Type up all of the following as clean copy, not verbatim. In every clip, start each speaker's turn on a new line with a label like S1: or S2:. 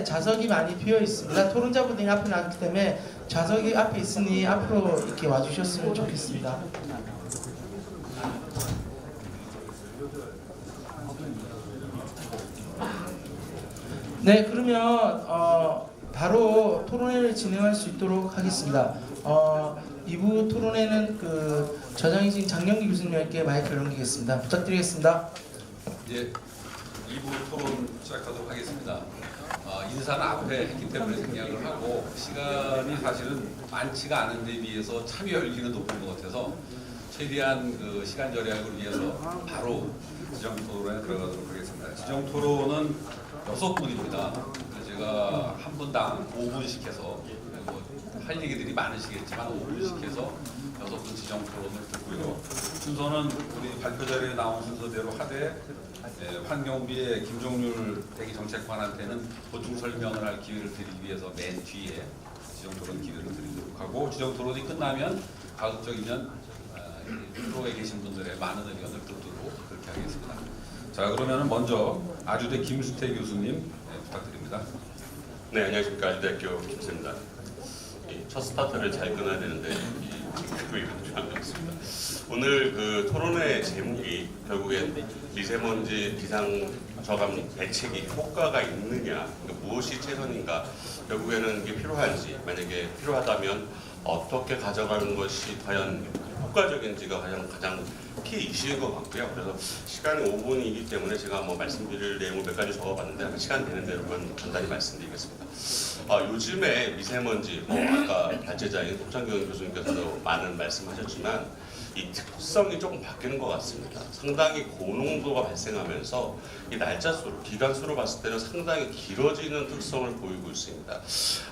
S1: 좌석이 많이 비어 있습니다. 토론자분들이 앞에 나왔기 때문에 좌석이 앞에 있으니 앞으로 이렇게 와주셨으면 좋겠습니다. 네, 그러면 바로 토론회를 진행할 수 있도록 하겠습니다. 2부 토론회는 그 저장이신 장영기 교수님께 마이크를 넘기겠습니다. 부탁드리겠습니다.
S2: 이제 2부 토론 시작하도록 하겠습니다. 인사는 앞에 했기 때문에 생략을 하고 시간이 사실은 많지가 않은 데 비해서 참여율기는 높은 것 같아서 최대한 그 시간 절약을 위해서 바로 지정 토론에 들어가도록 하겠습니다. 지정 토론은 6분입니다. 제가 한 분당 5분씩 해서 할 얘기들이 많으시겠지만 5분씩 해서 6분 지정 토론을 듣고요. 순서는 우리 발표 자료에 나온 순서대로 하되 환경부의 김종률 대기정책관한테는 보충 설명을 할 기회를 드리기 위해서 맨 뒤에 지정 토론 기회를 드리도록 하고 지정 토론이 끝나면 가급적이면 프로에 계신 분들의 많은 의견을 듣도록 그렇게 하겠습니다. 자, 그러면 먼저 아주대 김수태 교수님 부탁드립니다.
S3: 네, 안녕하십니까. 아주대학교 김수태입니다. 첫 스타트를 잘 끊어야 되는데 그리고 이건 좀 안 되겠습니다. 오늘 그 토론회 제목이 결국엔 미세먼지 비상 저감 대책이 효과가 있느냐, 그러니까 무엇이 최선인가, 결국에는 이게 필요한지, 만약에 필요하다면 어떻게 가져가는 것이 과연 효과적인지가 가장 키 이슈인 것 같고요. 그래서 시간이 5분이기 때문에 제가 뭐 말씀드릴 내용을 몇 가지 적어봤는데 시간 되는 대로만 간단히 말씀드리겠습니다. 요즘에 미세먼지, 아까 발제자인 독창경 교수님께서도 많은 말씀하셨지만 이 특성이 조금 바뀌는 것 같습니다. 상당히 고농도가 발생하면서 이 날짜 수로, 기간 수로 봤을 때는 상당히 길어지는 특성을 보이고 있습니다.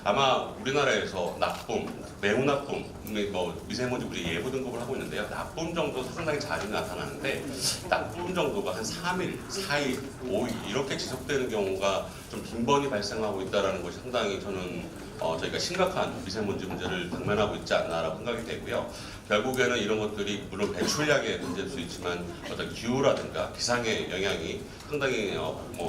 S3: 아마 우리나라에서 나쁨, 매우 나쁨, 뭐 미세먼지 우리 예보 등급을 하고 있는데요. 나쁨 정도 상당히 자주 나타나는데 나쁨 정도가 한 3일, 4일, 5일 이렇게 지속되는 경우가 좀 빈번히 발생하고 있다는 것이 상당히 저는 저희가 심각한 미세먼지 문제를 당면하고 있지 않나라고 생각이 되고요. 결국에는 이런 것들이 물론 배출량의 문제일 수 있지만 어떤 기후라든가 기상의 영향이 상당히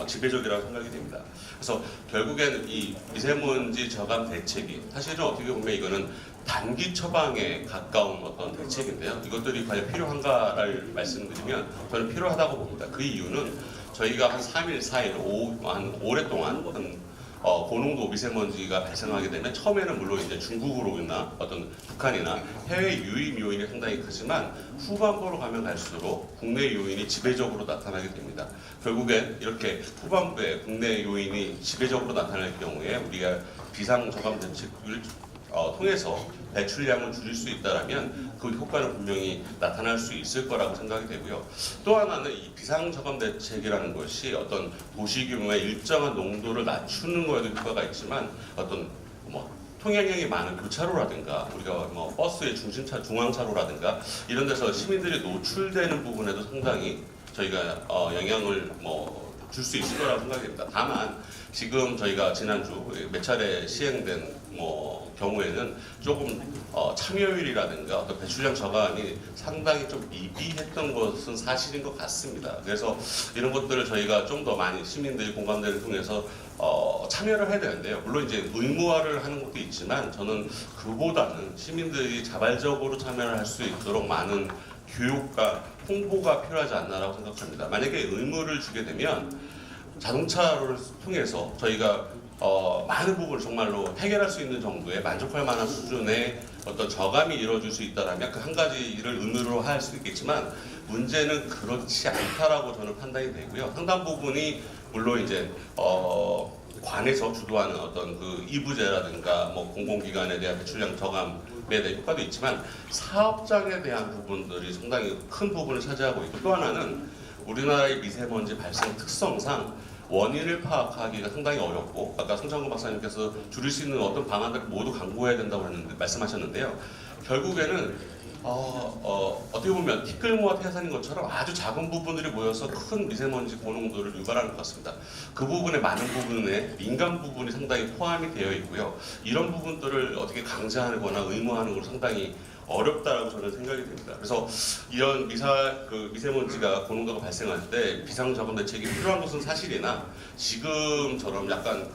S3: 지배적이라고 생각이 됩니다. 그래서 결국에는 이 미세먼지 저감 대책이 사실은 어떻게 보면 이거는 단기 처방에 가까운 어떤 대책인데요. 이것들이 과연 필요한가를 말씀드리면 저는 필요하다고 봅니다. 그 이유는 저희가 한 3일, 4일, 한 오랫동안 고농도 미세먼지가 발생하게 되면 처음에는 물론 이제 중국으로나 어떤 북한이나 해외 유입 요인이 상당히 크지만 후반부로 가면 갈수록 국내 요인이 지배적으로 나타나게 됩니다. 결국엔 이렇게 후반부에 국내 요인이 지배적으로 나타날 경우에 우리가 비상 저감 대책을 통해서 배출량을 줄일 수 있다면 그 효과는 분명히 나타날 수 있을 거라고 생각이 되고요. 또 하나는 이 비상저감 대책이라는 것이 어떤 도시 규모의 일정한 농도를 낮추는 거에도 효과가 있지만 어떤 통행량이 많은 교차로라든가 우리가 버스의 중심차, 중앙차로라든가 이런 데서 시민들이 노출되는 부분에도 상당히 저희가 영향을 줄 수 있을 거라고 생각이 됩니다. 다만 지금 저희가 지난주 몇 차례 시행된 경우에는 조금 참여율이라든가 어떤 배출량 저감이 상당히 좀 미비했던 것은 사실인 것 같습니다. 그래서 이런 것들을 저희가 좀 더 많이 시민들이 공감대를 통해서 참여를 해야 되는데요. 물론 이제 의무화를 하는 것도 있지만 저는 그보다는 시민들이 자발적으로 참여를 할 수 있도록 많은 교육과 홍보가 필요하지 않나라고 생각합니다. 만약에 의무를 주게 되면 자동차를 통해서 저희가 많은 부분을 정말로 해결할 수 있는 정도의 만족할 만한 수준의 어떤 저감이 이루어질 수 있다면 그 한 가지를 의무로 할 수 있겠지만 문제는 그렇지 않다라고 저는 판단이 되고요. 상당 부분이 물론 이제 관에서 주도하는 어떤 그 이부제라든가 공공기관에 대한 배출량 저감에 대한 효과도 있지만 사업장에 대한 부분들이 상당히 큰 부분을 차지하고 있고 또 하나는 우리나라의 미세먼지 발생 특성상 원인을 파악하기가 상당히 어렵고 아까 송창근 박사님께서 줄일 수 있는 어떤 방안들을 모두 강구해야 된다고 말씀하셨는데요. 결국에는 어떻게 보면 티끌모아 태산인 것처럼 아주 작은 부분들이 모여서 큰 미세먼지 고농도를 유발하는 것 같습니다. 그 부분의 많은 부분에 민간 부분이 상당히 포함이 되어 있고요. 이런 부분들을 어떻게 강제하거나 의무화하는 걸 상당히 어렵다라고 저는 생각이 됩니다. 그래서 이런 미세먼지가 고농도가 발생할 때 비상저감 대책이 필요한 것은 사실이나 지금처럼 약간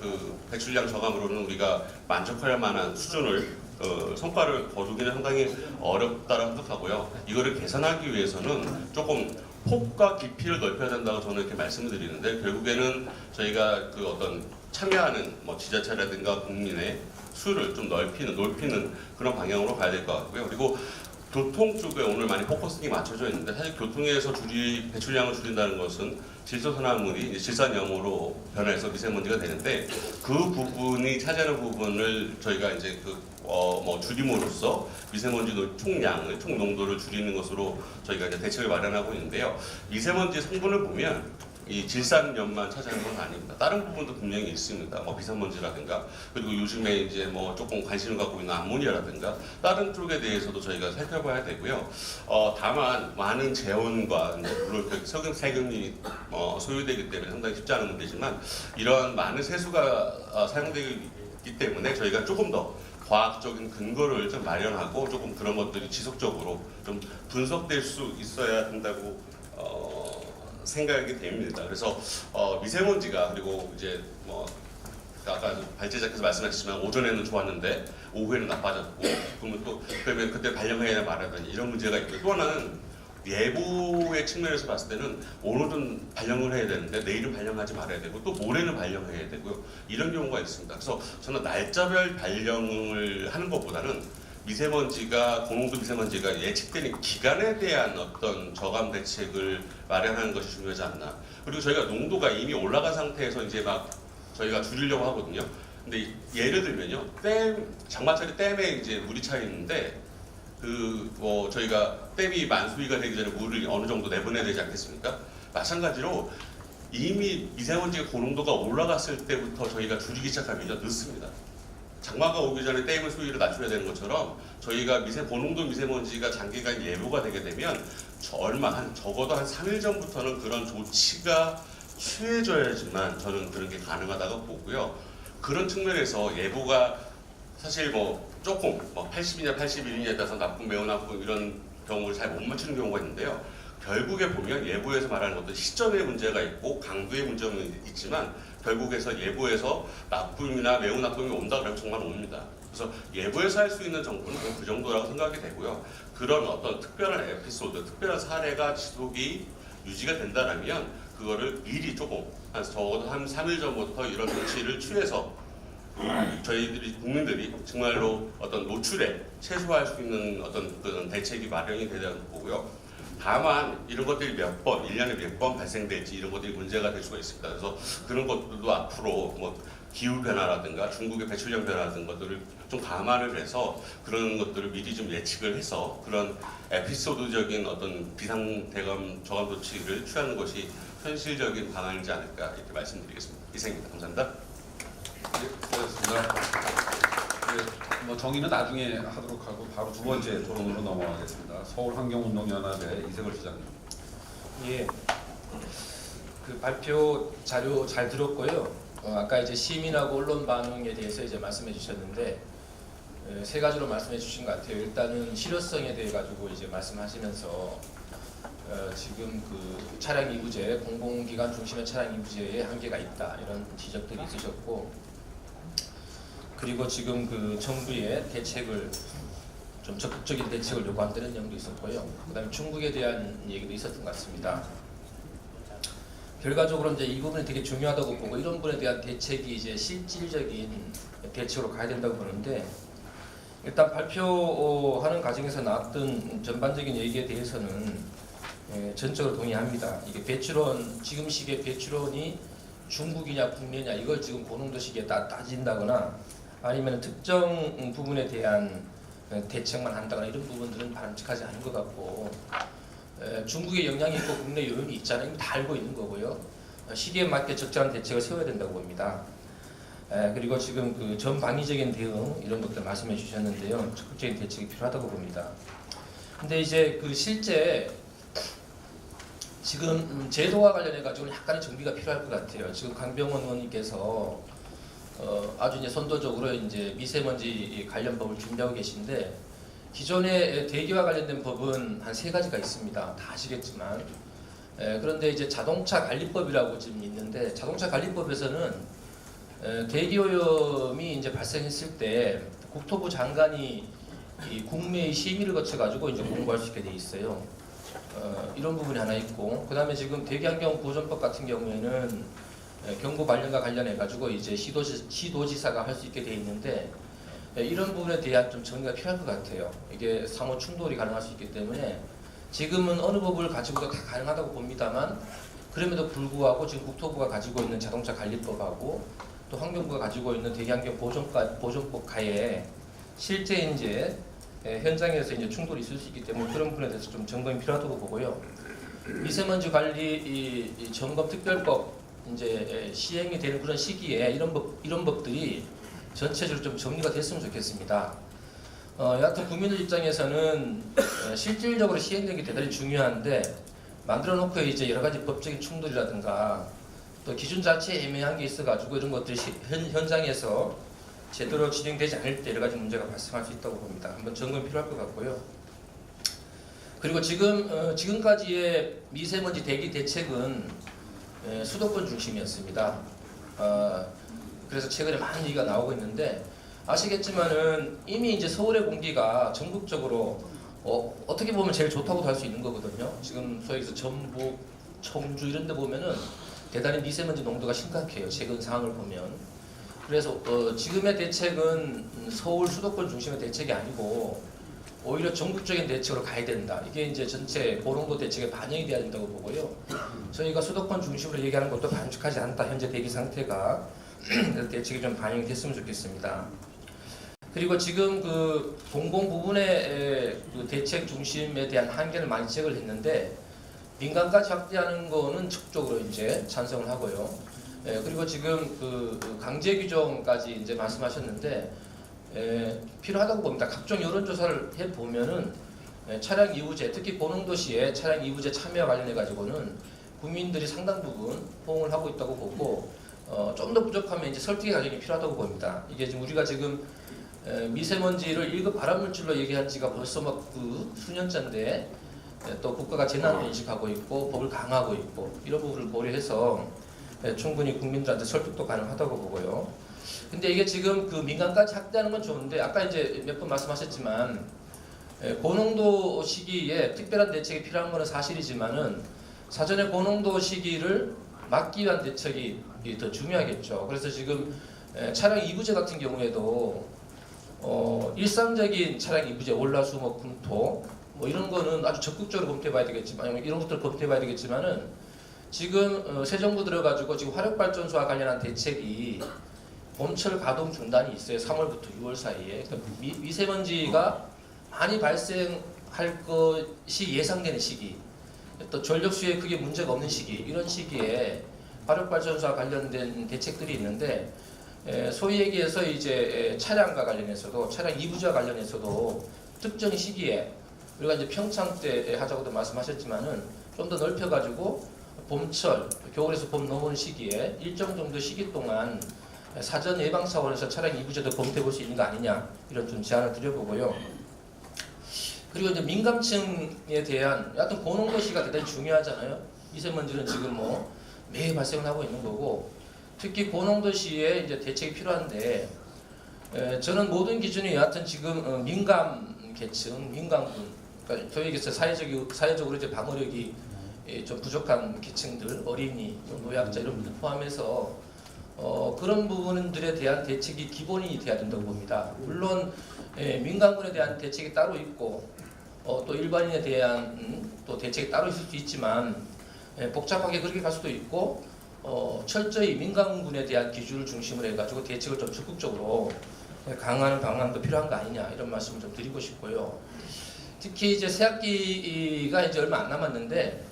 S3: 배출량 저감으로는 우리가 만족할 만한 수준을 성과를 거두기는 상당히 어렵다고 생각하고요. 이거를 개선하기 위해서는 조금 폭과 깊이를 넓혀야 된다고 저는 이렇게 말씀을 드리는데 결국에는 저희가 어떤 참여하는 지자체라든가 국민의 수를 좀 높이는 그런 방향으로 가야 될 것 같고요. 그리고 교통 쪽에 오늘 많이 포커싱이 맞춰져 있는데 사실 교통에서 배출량을 줄인다는 것은 질소산화물이 이제 질산염으로 변해서 미세먼지가 되는데 그 부분이 차지하는 부분을 저희가 이제 줄임으로써 미세먼지 총 농도를 줄이는 것으로 저희가 이제 대책을 마련하고 있는데요. 미세먼지 성분을 보면 이 질산염만 차지하는 건 아닙니다. 다른 부분도 분명히 있습니다. 비산먼지라든가 그리고 요즘에 이제 조금 관심을 갖고 있는 암모니아라든가 다른 쪽에 대해서도 저희가 살펴봐야 되고요. 다만 많은 재원과 물론 세금이 소요되기 때문에 상당히 쉽지 않은 문제지만 이러한 많은 세수가 사용되기 때문에 저희가 조금 더 과학적인 근거를 좀 마련하고 조금 그런 것들이 지속적으로 좀 분석될 수 있어야 한다고 생각이 됩니다. 그래서 미세먼지가 그리고 이제 아까 발제자께서 말씀하셨지만 오전에는 좋았는데 오후에는 나빠졌고 그러면 그때 발령해야 말아야 되는 이런 문제가 있고 또 하나는 예보의 측면에서 봤을 때는 오늘은 발령을 해야 되는데 내일은 발령하지 말아야 되고 또 모레는 발령해야 되고요. 이런 경우가 있습니다. 그래서 저는 날짜별 발령을 하는 것보다는 고농도 미세먼지가 예측되는 기간에 대한 어떤 저감 대책을 마련하는 것이 중요하지 않나. 그리고 저희가 농도가 이미 올라간 상태에서 이제 저희가 줄이려고 하거든요. 근데 예를 들면요, 장마철에 댐에 이제 물이 차 있는데 저희가 댐이 만수위가 되기 전에 물을 어느 정도 내보내야 되지 않겠습니까? 마찬가지로 이미 미세먼지가 고농도가 올라갔을 때부터 저희가 줄이기 시작하면요, 늦습니다. 장마가 오기 전에 댐의 수위를 낮춰야 되는 것처럼 저희가 고농도 미세먼지가 장기간 예보가 되게 되면 적어도 한 3일 전부터는 그런 조치가 취해져야지만 저는 그런 게 가능하다고 보고요. 그런 측면에서 예보가 사실 조금 80이냐 81이냐에 따라서 나쁨 매우 나쁨 이런 경우를 잘 못 맞추는 경우가 있는데요. 결국에 보면 예보에서 말하는 것도 시점의 문제가 있고 강도의 문제는 있지만 결국에서 예보에서 나쁨이나 매우 나쁨이 온다 그러면 정말 옵니다. 그래서 예보에서 할 수 있는 정보는 그 정도라고 생각이 되고요. 그런 어떤 특별한 에피소드, 특별한 사례가 지속이 유지가 된다면 그거를 미리 적어도 한 3일 전부터 이런 조치를 취해서 국민들이 정말로 어떤 노출에 최소화할 수 있는 어떤 그런 대책이 마련이 되는 거고요. 다만 이런 것들이 1년에 몇 번 발생될지 이런 것들이 문제가 될 수가 있습니다. 그래서 그런 것들도 앞으로 기후 변화라든가 중국의 배출량 변화 같은 것들을 좀 감안을 해서 그런 것들을 미리 좀 예측을 해서 그런 에피소드적인 어떤 비상대감 저감 조치를 취하는 것이 현실적인 방안이지 않을까 이렇게 말씀드리겠습니다. 이상입니다. 감사합니다.
S2: 네, 수고하셨습니다. 네, 정의는 나중에 하도록 하고 바로 두 번째 토론으로 넘어가겠습니다. 서울환경운동연합의 이세걸 시장님.
S4: 예, 발표 자료 잘 들었고요. 아까 이제 시민하고 언론 반응에 대해서 이제 말씀해 주셨는데 세 가지로 말씀해 주신 것 같아요. 일단은 실효성에 대해 가지고 이제 말씀하시면서 지금 차량 이부제, 공공기관 중심의 차량 이부제에 한계가 있다 이런 지적들이 있으셨고, 그리고 지금 정부의 대책을 좀 적극적인 대책을 요구한다는 내용도 있었고요. 그다음에 중국에 대한 얘기도 있었던 것 같습니다. 결과적으로 이제 이 부분이 되게 중요하다고 보고 이런 부분에 대한 대책이 이제 실질적인 대책으로 가야 된다고 보는데, 일단 발표하는 과정에서 나왔던 전반적인 얘기에 대해서는 전적으로 동의합니다. 이게 배출원, 지금 시기에 배출원이 중국이냐 국내냐 이걸 지금 고농도 시기에 따진다거나 아니면 특정 부분에 대한 대책만 한다거나 이런 부분들은 바람직하지 않은 것 같고, 중국의 영향이 있고 국내 요인이 있잖아요. 다 알고 있는 거고요. 시기에 맞게 적절한 대책을 세워야 된다고 봅니다. 그리고 지금 전방위적인 대응 이런 것들 말씀해 주셨는데요. 적극적인 대책이 필요하다고 봅니다. 근데 이제 실제 지금 제도와 관련해 가지고 약간의 정비가 필요할 것 같아요. 지금 강병원 의원님께서 아주 이제 선도적으로 이제 미세먼지 관련 법을 준비하고 계신데 기존의 대기와 관련된 법은 한 3가지가 있습니다. 다 아시겠지만 그런데 이제 자동차 관리법이라고 지금 있는데 자동차 관리법에서는 대기오염이 이제 발생했을 때 국토부 장관이 이 국무회의 심의를 거쳐 가지고 이제 공고할 수 있게 돼 있어요. 이런 부분이 하나 있고 그다음에 지금 대기환경 보존법 같은 경우에는 경고 발령과 관련해 가지고 이제 시도지사가 할 수 있게 돼 있는데 이런 부분에 대한 좀 정리가 필요할 것 같아요. 이게 상호 충돌이 가능할 수 있기 때문에 지금은 어느 법을 가지고도 다 가능하다고 봅니다만 그럼에도 불구하고 지금 국토부가 가지고 있는 자동차 관리법하고 또 환경부가 가지고 있는 대기환경 보존법 가에 실제 이제 현장에서 이제 충돌이 있을 수 있기 때문에 그런 부분에 대해서 좀 점검이 필요하다고 보고요. 미세먼지 관리 이 점검 특별법 이제 시행이 되는 그런 시기에 이런 법들이 전체적으로 좀 정리가 됐으면 좋겠습니다. 여하튼 국민들 입장에서는 실질적으로 시행되는 게 대단히 중요한데 만들어 놓고 이제 여러 가지 법적인 충돌이라든가 또 기준 자체에 애매한 게 있어가지고 이런 것들이 현장에서 제대로 진행되지 않을 때 여러 가지 문제가 발생할 수 있다고 봅니다. 한번 점검이 필요할 것 같고요. 그리고 지금까지의 미세먼지 대기 대책은 수도권 중심이었습니다. 그래서 최근에 많은 얘기가 나오고 있는데 아시겠지만은 이미 이제 서울의 공기가 전국적으로 어떻게 보면 제일 좋다고도 할 수 있는 거거든요. 지금 소위 해서 전북, 청주 이런 데 보면은 대단히 미세먼지 농도가 심각해요. 최근 상황을 보면. 그래서 지금의 대책은 서울 수도권 중심의 대책이 아니고 오히려 전국적인 대책으로 가야 된다. 이게 이제 전체 고농도 대책에 반영이 돼야 된다고 보고요. 저희가 수도권 중심으로 얘기하는 것도 반죽하지 않다. 현재 대기 상태가 대책이 좀 반영이 됐으면 좋겠습니다. 그리고 지금 그 공공 부분의 그 대책 중심에 대한 한계를 많이 지적을 했는데 민간까지 확대하는 거는 적극적으로 이제 찬성을 하고요. 그리고 지금 그 강제 규정까지 이제 말씀하셨는데 필요하다고 봅니다. 각종 여론조사를 해 보면은 차량 이부제, 특히 고농도시의 차량 이부제 참여와 관련해 가지고는 국민들이 상당 부분 호응을 하고 있다고 보고 좀 더 부족하면 이제 설득의 과정이 필요하다고 봅니다. 이게 지금 우리가 지금 미세먼지를 1급 발암물질로 얘기한 지가 벌써 막 그 수년째인데 또 국가가 재난을 인식하고 있고 법을 강화하고 있고 이런 부분을 고려해서 충분히 국민들한테 설득도 가능하다고 보고요. 근데 이게 지금 그 민간까지 확대하는 건 좋은데 아까 이제 몇 번 말씀하셨지만 고농도 시기에 특별한 대책이 필요한 것은 사실이지만은 사전에 고농도 시기를 막기 위한 대책이 더 중요하겠죠. 그래서 지금 차량 이부제 같은 경우에도 일상적인 차량 이부제 월화수목금토 뭐 이런 거는 아주 적극적으로 검토해봐야 되겠지만 이런 것들을 검토해봐야 되겠지만은 지금 새 정부 들어가지고 지금 화력발전소와 관련한 대책이 봄철 가동 중단이 있어요. 3월부터 6월 사이에. 그러니까 미세먼지가 많이 발생할 것이 예상되는 시기, 또 전력 수요에 크게 문제가 없는 시기, 이런 시기에 화력발전소와 관련된 대책들이 있는데 소위 얘기해서 이제 차량과 관련해서도 차량 이부제와 관련해서도 특정 시기에 우리가 이제 평창 때 하자고도 말씀하셨지만은 좀 더 넓혀가지고 봄철, 겨울에서 봄 넘어오는 시기에 일정 정도 시기 동안 사전 예방 차원에서 차량 이부제도 검토해 볼 수 있는 거 아니냐 이런 좀 제안을 드려보고요. 그리고 이제 민감층에 대한 여하튼 고농도시가 대단히 중요하잖아요. 미세먼지는 지금 뭐 매일 발생을 하고 있는 거고 특히 고농도시에 이제 대책이 필요한데 저는 모든 기준이 여하튼 지금 민감 계층, 민감군, 그러니까 소위 얘기해서 사회적으로 이제 방어력이 좀 부족한 계층들, 어린이, 노약자 이런 분들 포함해서 그런 부분들에 대한 대책이 기본이 돼야 된다고 봅니다. 물론 민간군에 대한 대책이 따로 있고 또 일반인에 대한 또 대책이 따로 있을 수 있지만 복잡하게 그렇게 갈 수도 있고 철저히 민간군에 대한 기준을 중심으로 해가지고 대책을 좀 적극적으로 강화하는 방안도 필요한 거 아니냐 이런 말씀을 좀 드리고 싶고요. 특히 이제 새학기가 이제 얼마 안 남았는데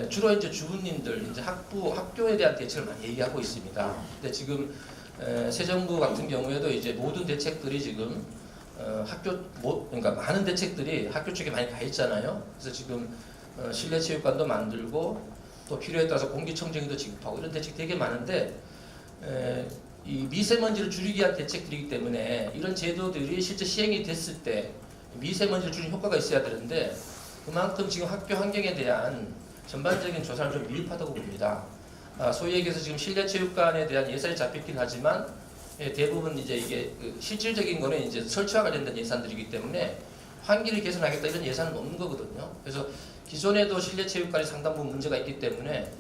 S4: 주로 이제 주부님들 이제 학교에 대한 대책을 많이 얘기하고 있습니다. 근데 지금 새 정부 같은 경우에도 이제 모든 대책들이 지금 그러니까 많은 대책들이 학교 쪽에 많이 가 있잖아요. 그래서 지금 실내 체육관도 만들고 또 필요에 따라서 공기청정기도 지급하고 이런 대책 되게 많은데 이 미세먼지를 줄이기 위한 대책들이기 때문에 이런 제도들이 실제 시행이 됐을 때 미세먼지를 줄이는 효과가 있어야 되는데 그만큼 지금 학교 환경에 대한 전반적인 조사는 좀 미흡하다고 봅니다. 소위 얘기해서 지금 실내 체육관에 대한 예산이 잡혔긴 하지만 대부분 이제 이게 그 실질적인 거는 이제 설치와 관련된 예산들이기 때문에 환기를 개선하겠다 이런 예산은 없는 거거든요. 그래서 기존에도 실내 체육관이 상당 부분 문제가 있기 때문에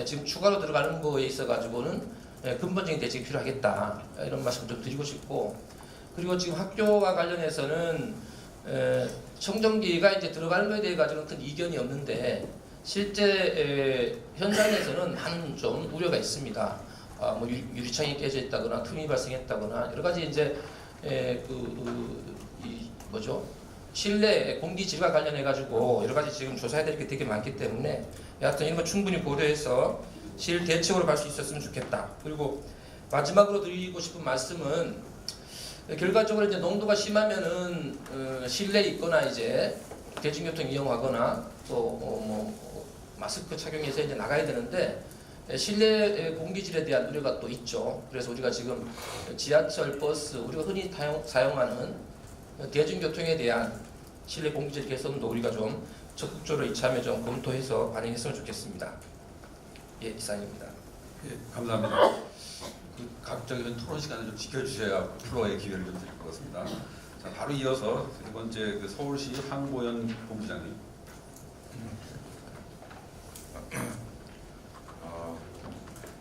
S4: 지금 추가로 들어가는 거에 있어 가지고는 근본적인 대책이 필요하겠다 이런 말씀 좀 드리고 싶고, 그리고 지금 학교와 관련해서는 청정기가 이제 들어가는 거에 대해 가지고는 큰 이견이 없는데 실제 현장에서는 한 좀 우려가 있습니다. 뭐 유리창이 깨져 있다거나 틈이 발생했다거나 여러 가지 이제 실내 공기 질과 관련해 가지고 여러 가지 지금 조사해야 될 게 되게 많기 때문에 여하튼 이런 거 충분히 고려해서 실 대책으로 갈 수 있었으면 좋겠다. 그리고 마지막으로 드리고 싶은 말씀은 결과적으로 이제 농도가 심하면은 실내에 있거나 이제 대중교통 이용하거나 또 마스크 착용해서 이제 나가야 되는데 실내 공기질에 대한 우려가 또 있죠. 그래서 우리가 지금 지하철, 버스, 우리가 흔히 사용하는 대중교통에 대한 실내 공기질 개선도 우리가 좀 적극적으로 이참에 좀 검토해서 반영했으면 좋겠습니다. 예, 이상입니다.
S2: 예, 감사합니다. 그 각적인 토론 시간을 좀 지켜주셔야 플로어의 기회를 좀 드릴 것 같습니다. 자, 바로 이어서 세 번째 그 서울시 황보연 본부장님.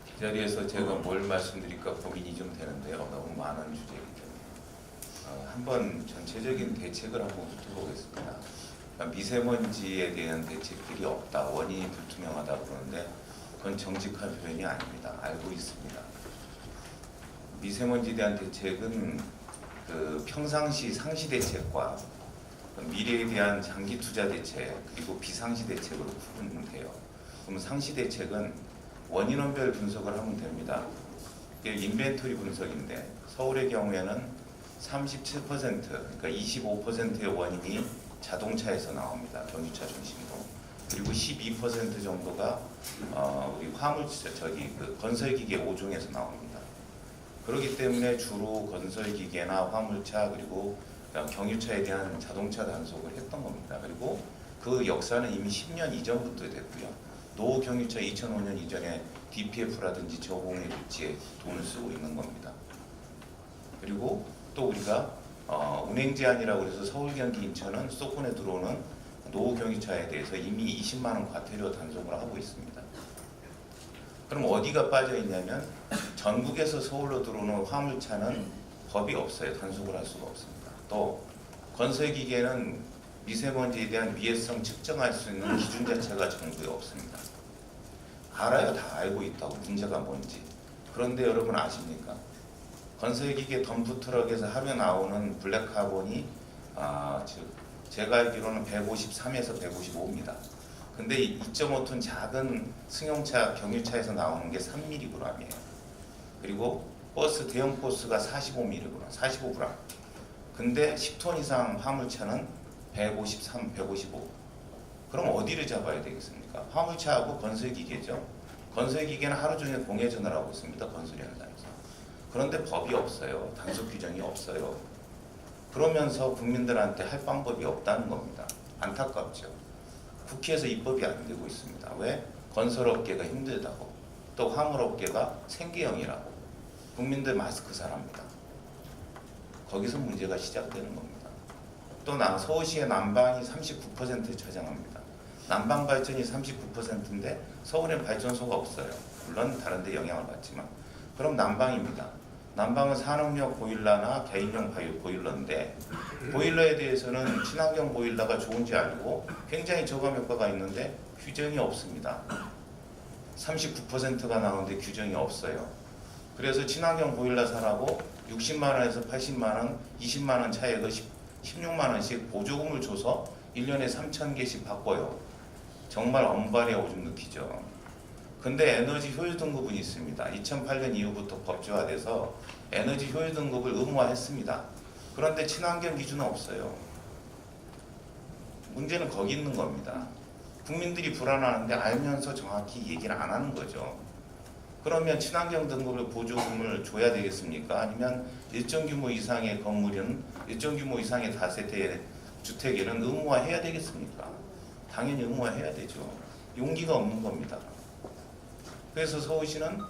S5: 이 자리에서 제가 뭘 말씀드릴까 고민이 좀 되는데요. 너무 많은 주제이기 때문에 한번 전체적인 대책을 한번 훑어보겠습니다. 그러니까 미세먼지에 대한 대책들이 없다, 원인이 불투명하다 그러는데 그건 정직한 표현이 아닙니다. 알고 있습니다. 미세먼지에 대한 대책은 그 평상시 상시 대책과 미래에 대한 장기 투자 대책 그리고 비상시 대책으로 구분돼요. 그럼 상시 대책은 원인원별 분석을 하면 됩니다. 이게 인벤토리 분석인데 서울의 경우에는 37% 그러니까 25%의 원인이 자동차에서 나옵니다. 경유차 중심으로. 그리고 12% 정도가 우리 그 건설기계 5종에서 나옵니다. 그렇기 때문에 주로 건설기계나 화물차 그리고 경유차에 대한 자동차 단속을 했던 겁니다. 그리고 그 역사는 이미 10년 이전부터 됐고요. 노후 경유차 2005년 이전에 DPF라든지 저공해 조치에 돈을 쓰고 있는 겁니다. 그리고 또 우리가 운행 제한이라고 해서 서울, 경기, 인천은 수도권에 들어오는 노후 경유차에 대해서 이미 20만 원 과태료 단속을 하고 있습니다. 그럼 어디가 빠져 있냐면 전국에서 서울로 들어오는 화물차는 법이 없어요. 단속을 할 수가 없습니다. 또 건설기계는 미세먼지에 대한 위해성 측정할 수 있는 기준 자체가 정부에 없습니다. 알아요. 다 알고 있다고 문제가 뭔지. 그런데 여러분 아십니까? 건설기계 덤프트럭에서 하루에 나오는 블랙카본이 제가 알기로는 153에서 155입니다. 근데 2.5톤 작은 승용차, 경유차에서 나오는 게 3mg이에요. 그리고 버스, 대형 버스가 45mg, 45g. 근데 10톤 이상 화물차는 153, 155. 그럼 어디를 잡아야 되겠습니까? 화물차하고 건설기계죠. 건설기계는 하루 종일 공회전을 하고 있습니다. 건설 현장에서. 그런데 법이 없어요. 단속 규정이 없어요. 그러면서 국민들한테 할 방법이 없다는 겁니다. 안타깝죠. 국회에서 입법이 안 되고 있습니다. 왜? 건설업계가 힘들다고. 또 화물업계가 생계형이라고. 국민들 마스크 사랍니다. 거기서 문제가 시작되는 겁니다. 또 서울시의 난방이 39%를 차지합니다. 난방 발전이 39%인데 서울엔 발전소가 없어요. 물론 다른 데 영향을 받지만. 그럼 난방입니다. 난방은 산업용 보일러나 개인용 보일러인데 보일러에 대해서는 친환경 보일러가 좋은지 알고 굉장히 저감 효과가 있는데 규정이 없습니다. 39%가 나오는데 규정이 없어요. 그래서 친환경 보일러 사라고 60만 원에서 80만 원, 20만 원 차액을 16만 원씩 보조금을 줘서 1년에 3천 개씩 바꿔요. 정말 언발의 오줌 느끼죠. 근데 에너지 효율 등급은 있습니다. 2008년 이후부터 법제화돼서 에너지 효율 등급을 의무화했습니다. 그런데 친환경 기준은 없어요. 문제는 거기 있는 겁니다. 국민들이 불안하는데 알면서 정확히 얘기를 안 하는 거죠. 그러면 친환경 등급을 보조금을 줘야 되겠습니까? 아니면 일정 규모 이상의 건물은 일정 규모 이상의 다세대에 주택에는 의무화해야 되겠습니까? 당연히 의무화해야 되죠. 용기가 없는 겁니다. 그래서 서울시는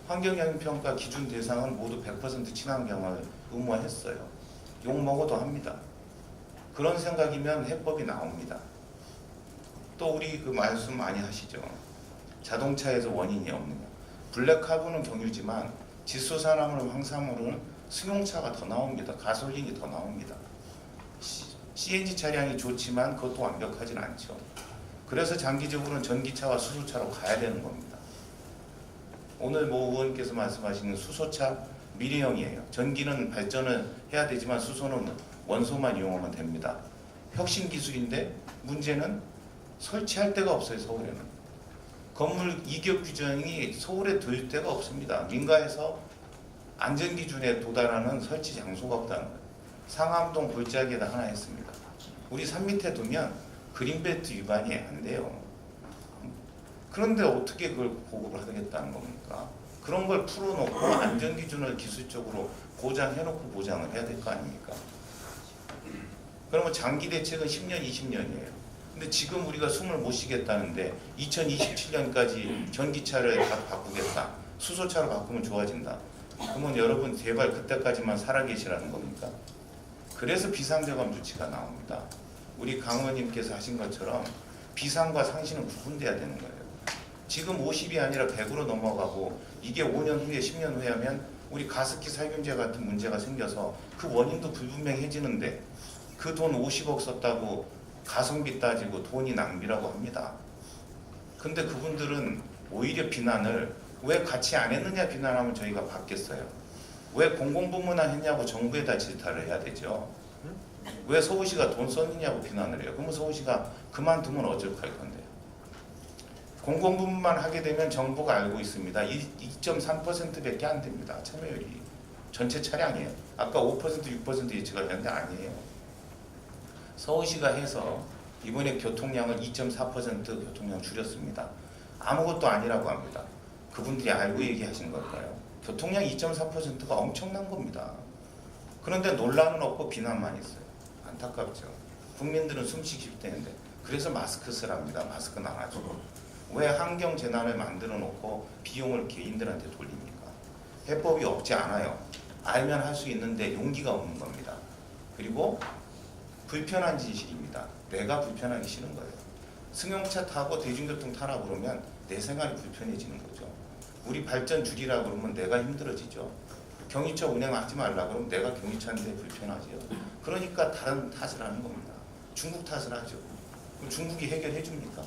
S5: 환경영향평가 기준 대상은 모두 100% 친환경을 의무화했어요. 욕먹어도 합니다. 그런 생각이면 해법이 나옵니다. 또 우리 그 말씀 많이 하시죠. 자동차에서 원인이 없느냐. 블랙카본은 경유지만 질소산화물, 황산물은 승용차가 더 나옵니다. 가솔린이 더 나옵니다. CNG 차량이 좋지만 그것도 완벽하진 않죠. 그래서 장기적으로는 전기차와 수소차로 가야 되는 겁니다. 오늘 모 의원께서 말씀하시는 수소차 미래형이에요. 전기는 발전을 해야 되지만 수소는 원소만 이용하면 됩니다. 혁신 기술인데 문제는 설치할 데가 없어요. 서울에는. 건물 이격 규정이 서울에 될 데가 없습니다. 민가에서 안전기준에 도달하는 설치 장소가 없다는 거예요. 상암동 골짜기에다 하나 했습니다. 우리 산 밑에 두면 그린벨트 위반이 안 돼요. 그런데 어떻게 그걸 보급을 하겠다는 겁니까? 그런 걸 풀어놓고 안전기준을 기술적으로 보장해놓고 보장을 해야 될 거 아닙니까? 그러면 장기 대책은 10년, 20년이에요. 근데 지금 우리가 숨을 못 쉬겠다는데 2027년까지 전기차를 다 바꾸겠다. 수소차로 바꾸면 좋아진다. 그러면 여러분 제발 그때까지만 살아계시라는 겁니까? 그래서 비상대감 조치가 나옵니다. 우리 강 의원님께서 하신 것처럼 비상과 상시는 구분돼야 되는 거예요. 지금 50이 아니라 100으로 넘어가고 이게 5년 후에 10년 후에 하면 우리 가습기 살균제 같은 문제가 생겨서 그 원인도 불분명해지는데 그 돈 50억 썼다고 가성비 따지고 돈이 낭비라고 합니다. 근데 그분들은 오히려 비난을 왜 같이 안 했느냐 비난하면 저희가 받겠어요. 왜 공공부문만 했냐고 정부에다 질타를 해야 되죠. 왜 서울시가 돈 썼느냐고 비난을 해요. 그러면 서울시가 그만두면 어쩔할 건데요. 공공부문만 하게 되면 정부가 알고 있습니다. 2.3%밖에 안 됩니다. 참여율이. 전체 차량이에요. 아까 5% 6% 예측을 했는데 아니에요. 서울시가 해서 이번에 교통량을 2.4% 교통량 줄였습니다. 아무것도 아니라고 합니다. 그분들이 알고 얘기하신 걸까요? 교통량 2.4%가 엄청난 겁니다. 그런데 논란은 없고 비난만 있어요. 안타깝죠. 국민들은 숨쉬기 쉽다는데 그래서 마스크 쓰랍니다. 마스크 나가지고. 왜 환경 재난을 만들어 놓고 비용을 개인들한테 돌립니까? 해법이 없지 않아요. 알면 할 수 있는데 용기가 없는 겁니다. 그리고 불편한 진실입니다. 내가 불편하기 싫은 거예요. 승용차 타고 대중교통 타라 그러면 내 생활이 불편해지는 거죠. 우리 발전 줄이라 그러면 내가 힘들어지죠. 경유차 운행하지 말라 그러면 내가 경유차인데 불편하죠. 그러니까 다른 탓을 하는 겁니다. 중국 탓을 하죠. 그럼 중국이 해결해 줍니까?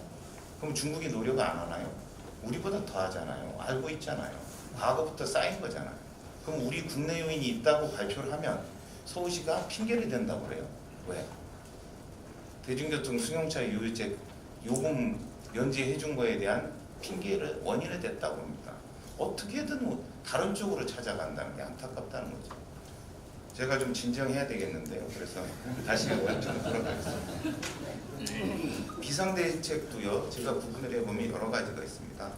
S5: 그럼 중국이 노력을 안 하나요? 우리보다 더 하잖아요. 알고 있잖아요. 과거부터 쌓인 거잖아요. 그럼 우리 국내 요인이 있다고 발표를 하면 서울시가 핑계를 댄다고 그래요. 왜? 대중교통 승용차 요율제 요금 면제해 준 거에 대한 핑계를 원인을 댔다고 합니다. 어떻게든 다른 쪽으로 찾아간다는 게 안타깝다는 거죠. 제가 좀 진정해야 되겠는데요. 그래서 다시 원점 돌아가겠습니다. 비상대책도요. 제가 구분을 해보면 여러 가지가 있습니다.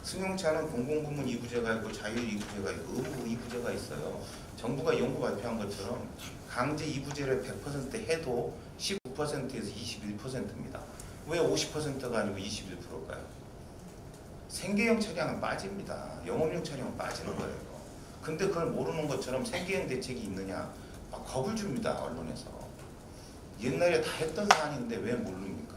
S5: 승용차는 공공부문 2부제가 있고 자율 2부제가 있고 의무 2부제가 있어요. 정부가 연구 발표한 것처럼 강제 2부제를 100% 해도 19%에서 21%입니다. 왜 50%가 아니고 21%일까요? 생계형 차량은 빠집니다. 영업용 차량은 빠지는 거예요. 근데 그걸 모르는 것처럼 생계형 대책이 있느냐 막 겁을 줍니다. 언론에서. 옛날에 다 했던 사안인데 왜 모릅니까?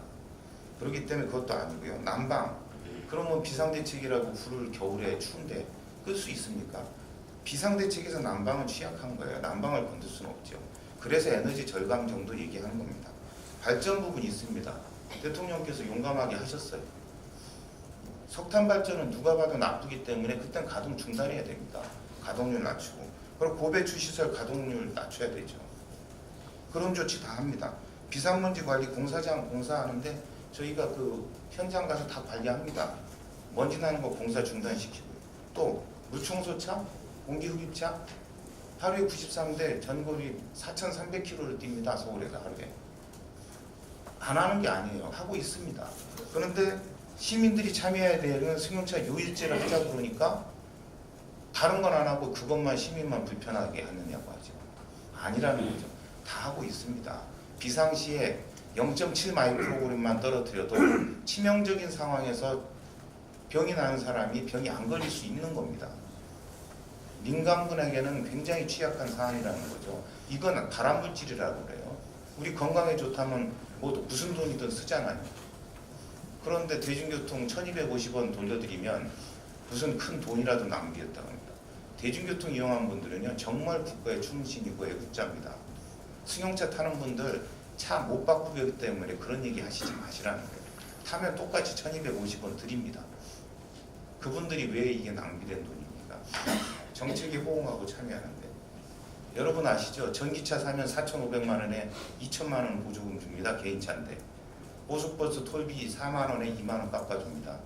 S5: 그렇기 때문에 그것도 아니고요. 난방. 그러면 비상대책이라고 불을 겨울에 추운데 끌 수 있습니까? 비상대책에서 난방은 취약한 거예요. 난방을 건들 수는 없죠. 그래서 에너지 절감 정도 얘기하는 겁니다. 발전 부분이 있습니다. 대통령께서 용감하게 하셨어요. 석탄 발전은 누가 봐도 나쁘기 때문에 그땐 가동 중단해야 됩니다. 가동률 낮추고. 그리고 고배출 시설 가동률 낮춰야 되죠. 그런 조치 다 합니다. 비상먼지 관리 공사장 공사하는데 저희가 그 현장 가서 다 관리합니다. 먼지 나는 거 공사 중단시키고. 또 물청소차, 공기흡입차 하루에 93대 전거리 4,300km를 뜁니다. 서울에서 하루에. 안 하는 게 아니에요. 하고 있습니다. 그런데 시민들이 참여해야 되는 승용차 요일제를 하자고 그러니까 다른 건 안 하고 그것만 시민만 불편하게 하느냐고 하죠. 아니라는 거죠. 다 하고 있습니다. 비상시에 0.7 마이크로그램만 떨어뜨려도 치명적인 상황에서 병이 나는 사람이 병이 안 걸릴 수 있는 겁니다. 민간분에게는 굉장히 취약한 사안이라는 거죠. 이건 발암물질이라고 그래요. 우리 건강에 좋다면 뭐 무슨 돈이든 쓰잖아요. 그런데 대중교통 1250원 돌려드리면 무슨 큰 돈이라도 낭비했다고 합니다. 대중교통 이용한 분들은요 정말 국가의 충신이고 애국자입니다. 승용차 타는 분들 차 못 바꾸기 때문에 그런 얘기 하시지 마시라는 거예요. 타면 똑같이 1250원 드립니다. 그분들이 왜 이게 낭비된 돈입니까? 정책에 호응하고 참여하는데 여러분 아시죠? 전기차 사면 4,500만 원에 2천만 원 보조금 줍니다. 개인차인데 고속버스 톨비 4만 원에 2만 원 깎아줍니다.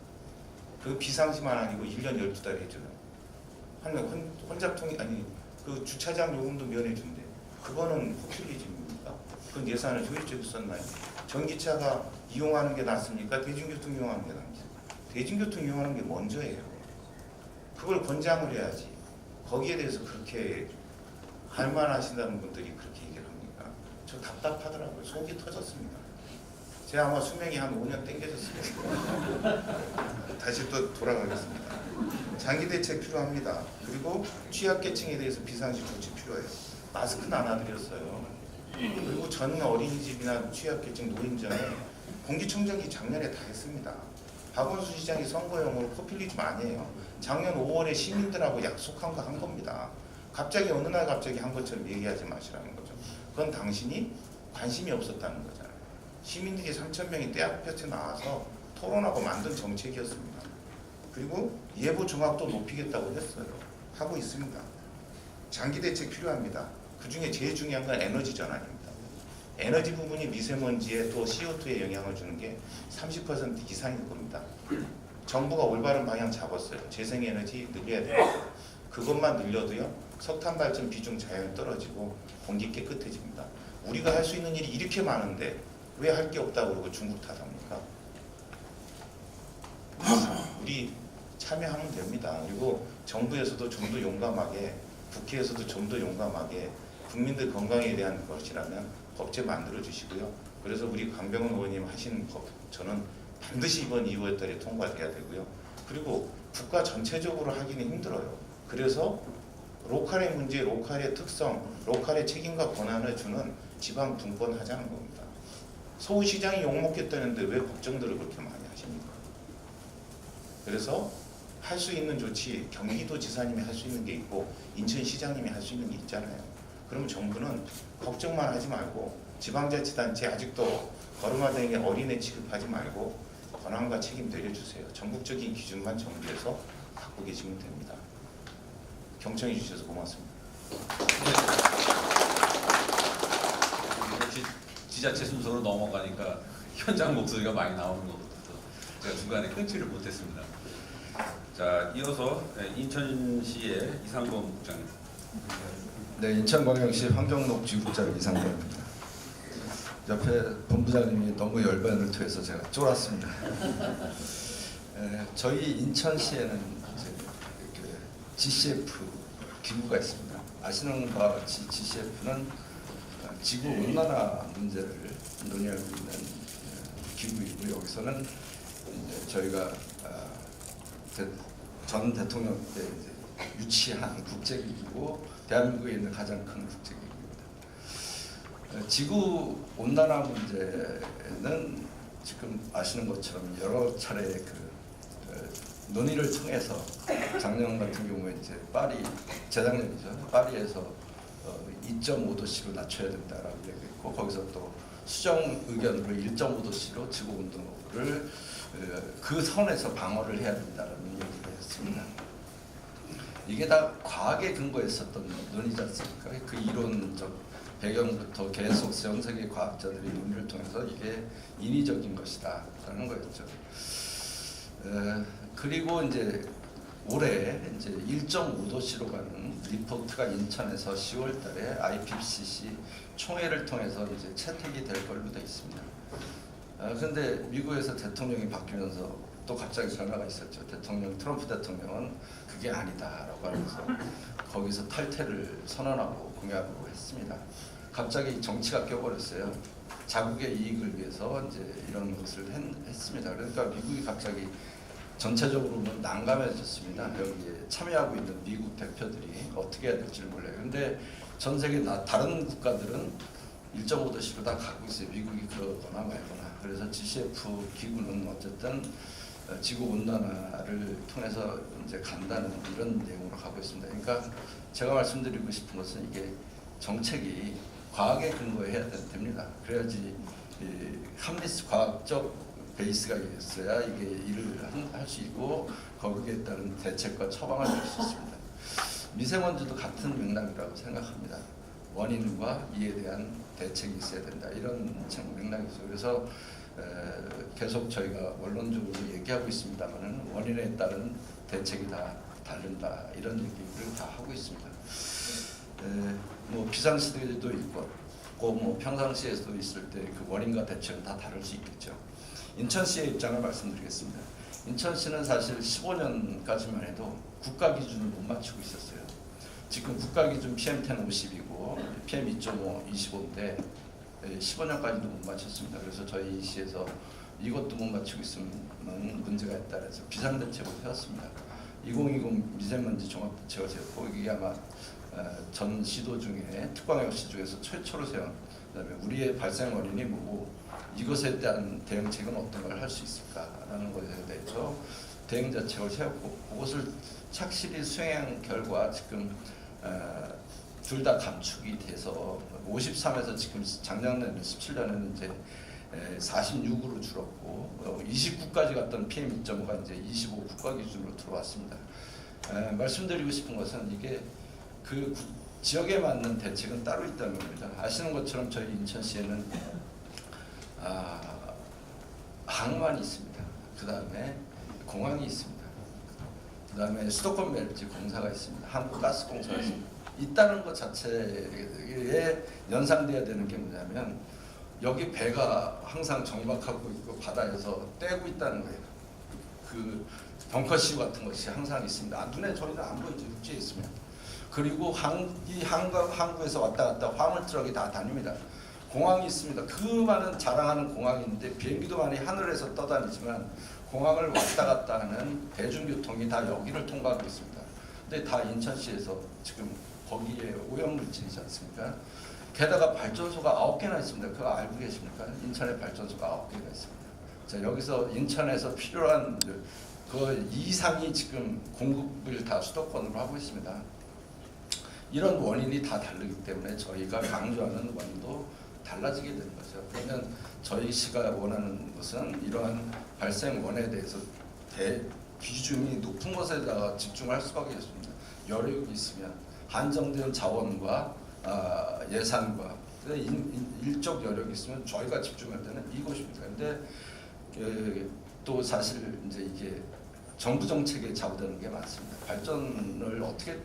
S5: 그 비상시만 아니고 1년 12달 해줘요. 혼잡통이 아니 그 주차장 요금도 면해준대. 그거는 포퓰리즘입니까? 그건 예산을 효율적으로 썼나요? 전기차가 이용하는 게 낫습니까? 대중교통 이용하는 게 낫습니까? 대중교통 이용하는 게 먼저예요. 그걸 권장을 해야지. 거기에 대해서 그렇게 할만하신다는 분들이 그렇게 얘기를 합니까? 저 답답하더라고요. 속이 터졌습니다. 제가 아마 수명이 한 5년 땡겨졌을 거예요. 다시 또 돌아가겠습니다. 장기 대책 필요합니다. 그리고 취약계층에 대해서 비상시 조치 필요해요. 마스크는 안 와드렸어요. 그리고 전 어린이집이나 취약계층 노인정에 공기청정기 작년에 다 했습니다. 박원순 시장이 선거용으로 포퓰리즘 아니에요. 작년 5월에 시민들하고 약속한 거 한 겁니다. 갑자기 어느 날 갑자기 한 것처럼 얘기하지 마시라는 거죠. 그건 당신이 관심이 없었다는 거잖아요. 시민들이 3,000명이 떼 앞에 나와서 토론하고 만든 정책이었습니다. 그리고 예보 정확도 높이겠다고 했어요. 하고 있습니다. 장기 대책 필요합니다. 그 중에 제일 중요한 건 에너지 전환입니다. 에너지 부분이 미세먼지에 또 CO2에 영향을 주는 게 30% 이상일 겁니다. 정부가 올바른 방향 잡았어요. 재생에너지 늘려야 됩니다. 그것만 늘려도요. 석탄 발전 비중 자연히 떨어지고 공기 깨끗해집니다. 우리가 할 수 있는 일이 이렇게 많은데 왜 할 게 없다고 그러고 중국 탓합니까? 우리 참여하면 됩니다. 그리고 정부에서도 좀 더 용감하게, 국회에서도 좀 더 용감하게 국민들 건강에 대한 것이라면 법제 만들어 주시고요. 그래서 우리 강병원 의원님 하신 법 저는 반드시 이번 2월 달에 통과돼야 되고요. 그리고 국가 전체적으로 하기는 힘들어요. 그래서 로컬의 문제, 로컬의 특성, 로컬의 책임과 권한을 주는 지방 분권 하자는 겁니다. 서울시장이 욕먹겠다는데 왜 걱정들을 그렇게 많이 하십니까? 그래서 할 수 있는 조치, 경기도 지사님이 할 수 있는 게 있고 인천시장님이 할 수 있는 게 있잖아요. 그럼 정부는 걱정만 하지 말고 지방자치단체 아직도 걸음마당에 어린애 취급하지 말고 권한과 책임 내려주세요. 전국적인 기준만 정비해서 갖고 계시면 됩니다. 경청해 주셔서 고맙습니다.
S2: 지자체 순서로 넘어가니까 현장 목소리가 많이 나오는 것 같아서 제가 중간에 끊지를 못했습니다. 자, 이어서 인천시의 이상범 국장님.
S6: 네, 인천광역시 환경녹지국장 이상범입니다. 옆에 본부장님이 너무 열반을 토해서 제가 쫄았습니다. 저희 인천시에는 이제 GCF 기구가 있습니다. 아시는 바와 같이 GCF는 지구 온난화 문제를 논의하고 있는 기구이고 여기서는 이제 저희가 전 대통령 때 이제 유치한 국제기구고 대한민국에 있는 가장 큰 국제기구입니다. 지구 온난화 문제는 지금 아시는 것처럼 여러 차례 논의를 통해서 작년 같은 경우에 이제 재작년이죠. 파리에서 2.5도씨로 낮춰야 된다라고 얘기했고 거기서 또 수정 의견으로 1.5도씨로 지구 온도를 그 선에서 방어를 해야 된다라는 얘기를 했습니다. 이게 다 과학에 근거했었던 논의지 않습니까? 그 이론적 배경부터 계속 전 세계 과학자들이 논의를 통해서 이게 인위적인 것이다라는 거였죠. 그리고 이제 올해 이제 1.5도씨로 가는 리포트가 인천에서 10월달에 IPCC 총회를 통해서 이제 채택이 될 걸로 되어 있습니다. 그런데 미국에서 대통령이 바뀌면서 또 갑자기 변화가 있었죠. 트럼프 대통령은 그게 아니다라고 하면서 거기서 탈퇴를 선언하고 공약으로 했습니다. 갑자기 정치가 껴버렸어요. 자국의 이익을 위해서 이제 이런 것을 했습니다. 그러니까 미국이 갑자기 전체적으로 보면 난감해졌습니다. 여기에 참여하고 있는 미국 대표들이 어떻게 해야 될지를 몰라요. 그런데 전 세계 다른 국가들은 1.5도씨로 다 가고 있어요. 미국이 그러거나 말거나. 그래서 GCF 기구는 어쨌든 지구 온난화를 통해서 이제 간다는 이런 내용으로 가고 있습니다. 그러니까 제가 말씀드리고 싶은 것은 이게 정책이 과학에 근거해야 됩니다. 그래야지 합리적 과학적 베이스가 있어야 이게 일을 할 수 있고 거기에 따른 대책과 처방을 낼 수 있습니다. 미세먼지도 같은 맥락이라고 생각합니다. 원인과 이에 대한 대책이 있어야 된다. 이런 맥락이죠. 그래서 계속 저희가 원론적으로 얘기하고 있습니다만은 원인에 따른 대책이 다 다른다. 이런 얘기를 다 하고 있습니다. 뭐 비상시대도 있고 뭐 평상시에서도 있을 때 그 원인과 대책은 다 다를 수 있겠죠. 인천시의 입장을 말씀드리겠습니다. 인천시는 사실 15년까지만 해도 국가 기준을 못 맞추고 있었어요. 지금 국가 기준 PM10 50이고 PM2.5 25인데 15년까지도 못 맞췄습니다. 그래서 저희 시에서 이것도 못 맞추고 있으면 문제가 있다 그래서 비상대책을 세웠습니다. 2020 미세먼지 종합대책을 세웠고 이게 아마 전 시도 중에 특광역시 중에서 최초로 세운, 그다음에 우리의 발생 원인이 뭐고 이것에 대한 대응책은 어떤 걸 할 수 있을까라는 것에 대해서 대응자책을 세웠고 그것을 착실히 수행한 결과 지금 둘 다 감축이 돼서 53에서 지금 작년에는 17년에는 이제 46으로 줄었고 29까지 갔던 PM2.5가 이제 25 국가 기준으로 들어왔습니다. 말씀드리고 싶은 것은 이게 그 지역에 맞는 대책은 따로 있다는 겁니다. 아시는 것처럼 저희 인천시에는 항만이 있습니다. 그 다음에 공항이 있습니다. 그 다음에 수도권 멜지 공사가 있습니다. 한국가스공사가 있습니다. 있다는 것 자체에 연상돼야 되는 게 뭐냐면 여기 배가 항상 정박하고 있고 바다에서 떼고 있다는 거예요. 그 벙커시우 같은 것이 항상 있습니다. 눈에 저희는 안 보이죠. 육지에 있으면. 그리고 항구에서 왔다 갔다 화물트럭이 다 다닙니다. 공항이 있습니다. 그 많은 자랑하는 공항이 있는데 비행기도 많이 하늘에서 떠다니지만 공항을 왔다 갔다 하는 대중교통이 다 여기를 통과하고 있습니다. 근데 다 인천시에서 지금 거기에 오염물질이지 않습니까? 게다가 발전소가 9개나 있습니다. 그거 알고 계십니까? 인천에 발전소가 9개가 있습니다. 자, 여기서 인천에서 필요한 그 이상이 지금 공급을 다 수도권으로 하고 있습니다. 이런 원인이 다 다르기 때문에 저희가 강조하는 원인도 달라지게 되는 거죠. 그러면 저희 시가 원하는 것은 이러한 발생 원에 대해서 비중이 높은 것에다가 집중할 수밖에 없습니다. 여력이 있으면 한정된 자원과 예산과 일적 여력이 있으면 저희가 집중할 때는 이것입니다. 근데 또 사실 이제 이게 정부 정책에 좌우되는 게 많습니다. 발전을 어떻게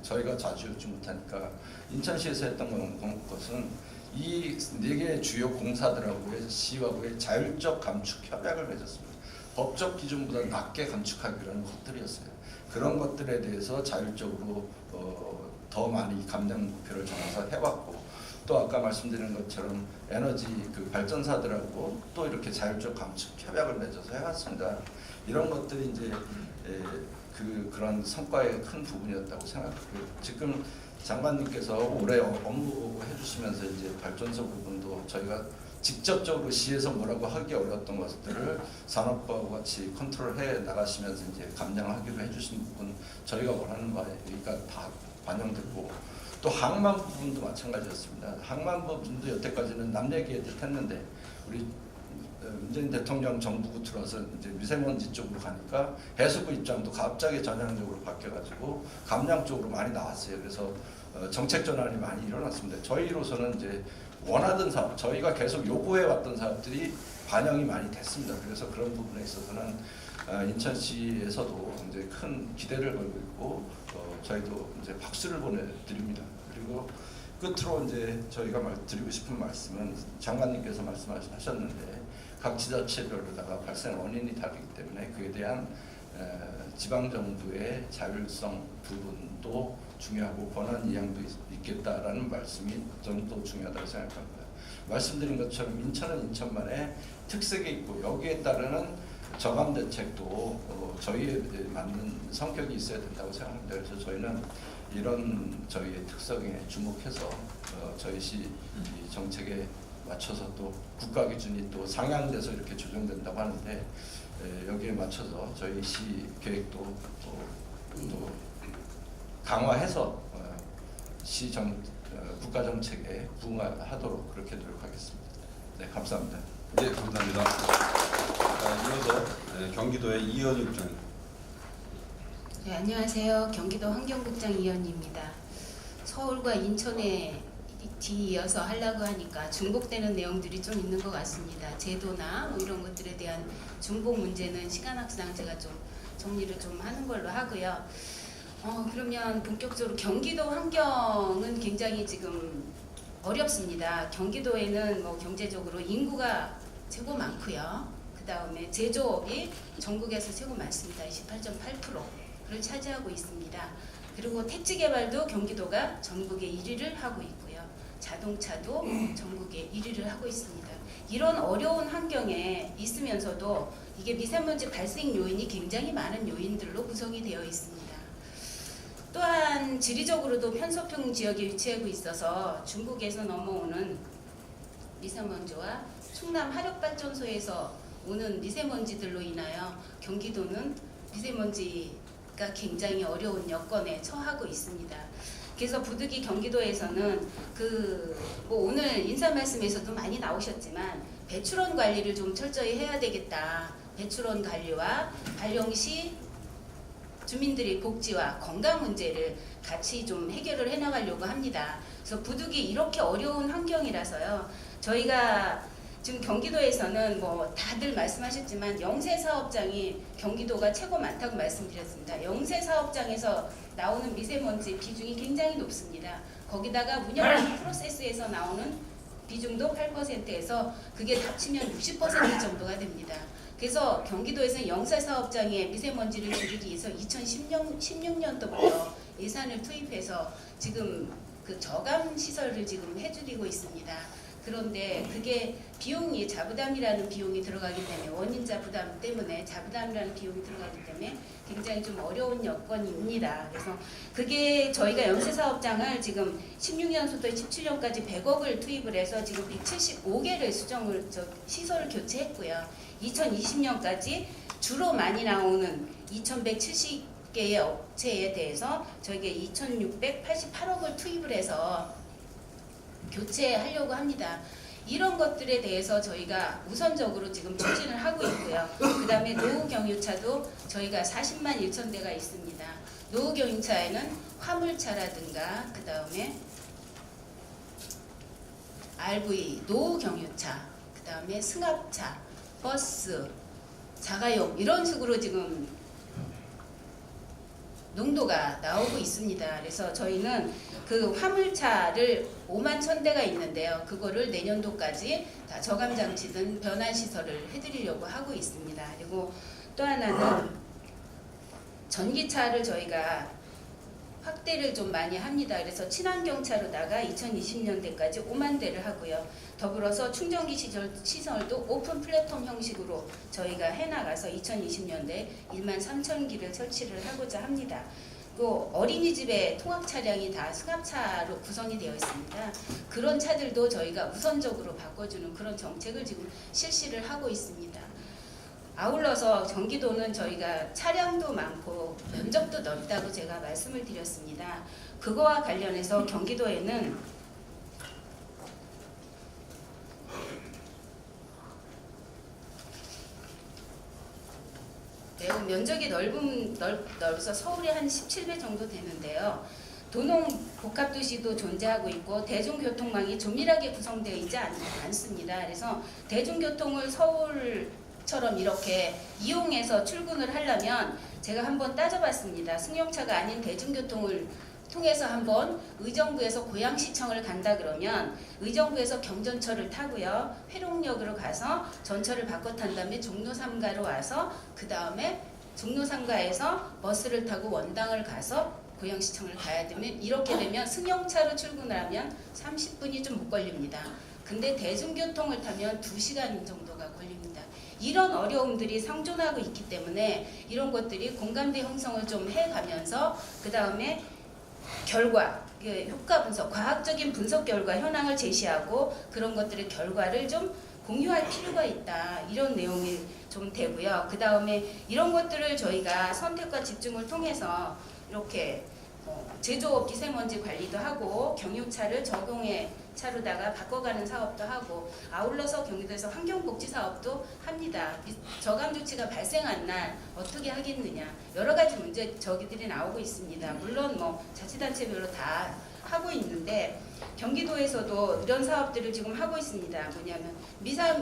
S6: 저희가 자주하지 못하니까 인천시에서 했던 것은 이 4개의 주요 공사들하고의 시하고의 자율적 감축 협약을 맺었습니다. 법적 기준보다 낮게 감축하기라는 것들이었어요. 그런 것들에 대해서 자율적으로 더 많이 감량 목표를 정해서 해왔고 또 아까 말씀드린 것처럼 에너지 그 발전사들하고 또 이렇게 자율적 감축 협약을 맺어서 해왔습니다. 이런 것들이 이제 그런 성과의 큰 부분이었다고 생각하고요. 지금 장관님께서 올해 업무 해주시면서 이제 발전소 부분도 저희가 직접적으로 시에서 뭐라고 하기 어려웠던 것들을 산업부와 같이 컨트롤해 나가시면서 이제 감량하기로 해주신 부분 저희가 원하는 바니까 다 반영됐고 또 항만 부분도 마찬가지였습니다. 항만 부분도 여태까지는 남 얘기 했는데 우리 문재인 대통령 정부가 들어서 이제 미세먼지 쪽으로 가니까 해수부 입장도 갑자기 전향적으로 바뀌어가지고 감량 쪽으로 많이 나왔어요. 그래서 정책 전환이 많이 일어났습니다. 저희로서는 이제 원하던 사업, 저희가 계속 요구해왔던 사업들이 반영이 많이 됐습니다. 그래서 그런 부분에 있어서는 인천시에서도 이제 큰 기대를 걸고 있고 저희도 이제 박수를 보내드립니다. 그리고 끝으로 이제 저희가 드리고 싶은 말씀은 장관님께서 말씀하셨는데 각 지자체별로다가 발생 원인이 다르기 때문에 그에 대한 지방정부의 자율성 부분도 중요하고 권한 이양도 있겠다라는 말씀이 저는 또 중요하다고 생각합니다. 말씀드린 것처럼 인천은 인천만의 특색이 있고 여기에 따르는 저감 대책도 저희에 맞는 성격이 있어야 된다고 생각합니다. 그래서 저희는 이런 저희의 특성에 주목해서 저희 시 정책에 맞춰서 또 국가 기준이 또 상향돼서 이렇게 조정된다고 하는데 여기에 맞춰서 저희 시 계획도 또 강화해서 국가 정책에 부응하도록 그렇게 노력하겠습니다. 네, 감사합니다.
S2: 네, 감사합니다. 이어서 경기도의 이현희 국장님.
S7: 네, 안녕하세요. 경기도 환경국장 이현희입니다. 서울과 인천에 뒤이어서 하려고 하니까 중복되는 내용들이 좀 있는 것 같습니다. 제도나 뭐 이런 것들에 대한 중복 문제는 시간학상 제가 좀 정리를 좀 하는 걸로 하고요. 그러면 본격적으로 경기도 환경은 굉장히 지금 어렵습니다. 경기도에는 뭐 경제적으로 인구가 최고 많고요. 그 다음에 제조업이 전국에서 최고 많습니다. 28.8%를 차지하고 있습니다. 그리고 택지 개발도 경기도가 전국에 1위를 하고 있고요. 자동차도 전국에 1위를 하고 있습니다. 이런 어려운 환경에 있으면서도 이게 미세먼지 발생 요인이 굉장히 많은 요인들로 구성이 되어 있습니다. 또한 지리적으로도 편서평 지역에 위치하고 있어서 중국에서 넘어오는 미세먼지와 충남 화력발전소에서 오는 미세먼지들로 인하여 경기도는 미세먼지가 굉장히 어려운 여건에 처하고 있습니다. 그래서 부득이 경기도에서는 뭐 오늘 인사 말씀에서도 많이 나오셨지만 배출원 관리를 좀 철저히 해야 되겠다. 배출원 관리와 발령시 주민들의 복지와 건강 문제를 같이 좀 해결을 해나가려고 합니다. 그래서 부득이 이렇게 어려운 환경이라서요. 저희가 지금 경기도에서는 뭐 다들 말씀하셨지만 영세 사업장이 경기도가 최고 많다고 말씀드렸습니다. 영세 사업장에서 나오는 미세먼지 비중이 굉장히 높습니다. 거기다가 운영 프로세스에서 나오는 비중도 8%에서 그게 합치면 60% 정도가 됩니다. 그래서 경기도에서는 영세 사업장의 미세먼지를 줄이기 위해서 2016년도부터 예산을 투입해서 지금 그 저감 시설을 지금 해드리고 있습니다. 그런데 그게 비용이 자부담이라는 비용이 들어가기 때문에 원인자 부담 때문에 자부담이라는 비용이 들어가기 때문에 굉장히 좀 어려운 여건입니다. 그래서 그게 저희가 영세사업장을 지금 16년부터 17년까지 100억을 투입을 해서 지금 175개를 시설을 교체했고요. 2020년까지 주로 많이 나오는 2170개의 업체에 대해서 저희가 2688억을 투입을 해서 교체하려고 합니다. 이런 것들에 대해서 저희가 우선적으로 지금 추진을 하고 있고요. 그 다음에 노후 경유차도 저희가 40만 1천 대가 있습니다. 노후 경유차에는 화물차라든가 그 다음에 RV, 노후 경유차, 그 다음에 승합차, 버스, 자가용 이런 식으로 지금 농도가 나오고 있습니다. 그래서 저희는 그 화물차를 5만 1,000대가 있는데요. 그거를 내년도까지 다 저감장치든 변환시설을 해드리려고 하고 있습니다. 그리고 또 하나는 전기차를 저희가 확대를 좀 많이 합니다. 그래서 친환경차로다가 2020년대까지 5만 대를 하고요. 더불어서 충전기 시설도 오픈 플랫폼 형식으로 저희가 해나가서 2020년대 1만 3천 기를 설치를 하고자 합니다. 또 어린이집에 통학 차량이 다 승합차로 구성이 되어 있습니다. 그런 차들도 저희가 우선적으로 바꿔주는 그런 정책을 지금 실시를 하고 있습니다. 아울러서 경기도는 저희가 차량도 많고 면적도 넓다고 제가 말씀을 드렸습니다. 그거와 관련해서 경기도에는 매우 면적이 넓어서 서울이 한 17배 정도 되는데요. 도농 복합도시도 존재하고 있고 대중교통망이 조밀하게 구성되어 있지 않습니다. 그래서 대중교통을 서울처럼 이렇게 이용해서 출근을 하려면 제가 한번 따져봤습니다. 승용차가 아닌 대중교통을 통해서 한번 의정부에서 고양시청을 간다 그러면 의정부에서 경전철을 타고요. 회룡역으로 가서 전철을 바꿔 탄 다음에 종로 3가로 와서 그 다음에 종로 3가에서 버스를 타고 원당을 가서 고양시청을 가야 되면 이렇게 되면 승용차로 출근을 하면 30분이 좀 못 걸립니다. 근데 대중교통을 타면 2시간 정도가 걸립니다. 이런 어려움들이 상존하고 있기 때문에 이런 것들이 공감대 형성을 좀 해가면서 그 다음에 결과, 효과 분석, 과학적인 분석 결과 현황을 제시하고 그런 것들의 결과를 좀 공유할 필요가 있다. 이런 내용이 좀 되고요. 그 다음에 이런 것들을 저희가 선택과 집중을 통해서 이렇게 제조업 미세먼지 관리도 하고 경유차를 저공해 차로다가 바꿔가는 사업도 하고 아울러서 경기도에서 환경복지 사업도 합니다. 저감 조치가 발생한 날 어떻게 하겠느냐 여러 가지 문제 저기들이 나오고 있습니다. 물론 뭐 자치단체별로 다 하고 있는데 경기도에서도 이런 사업들을 지금 하고 있습니다. 뭐냐면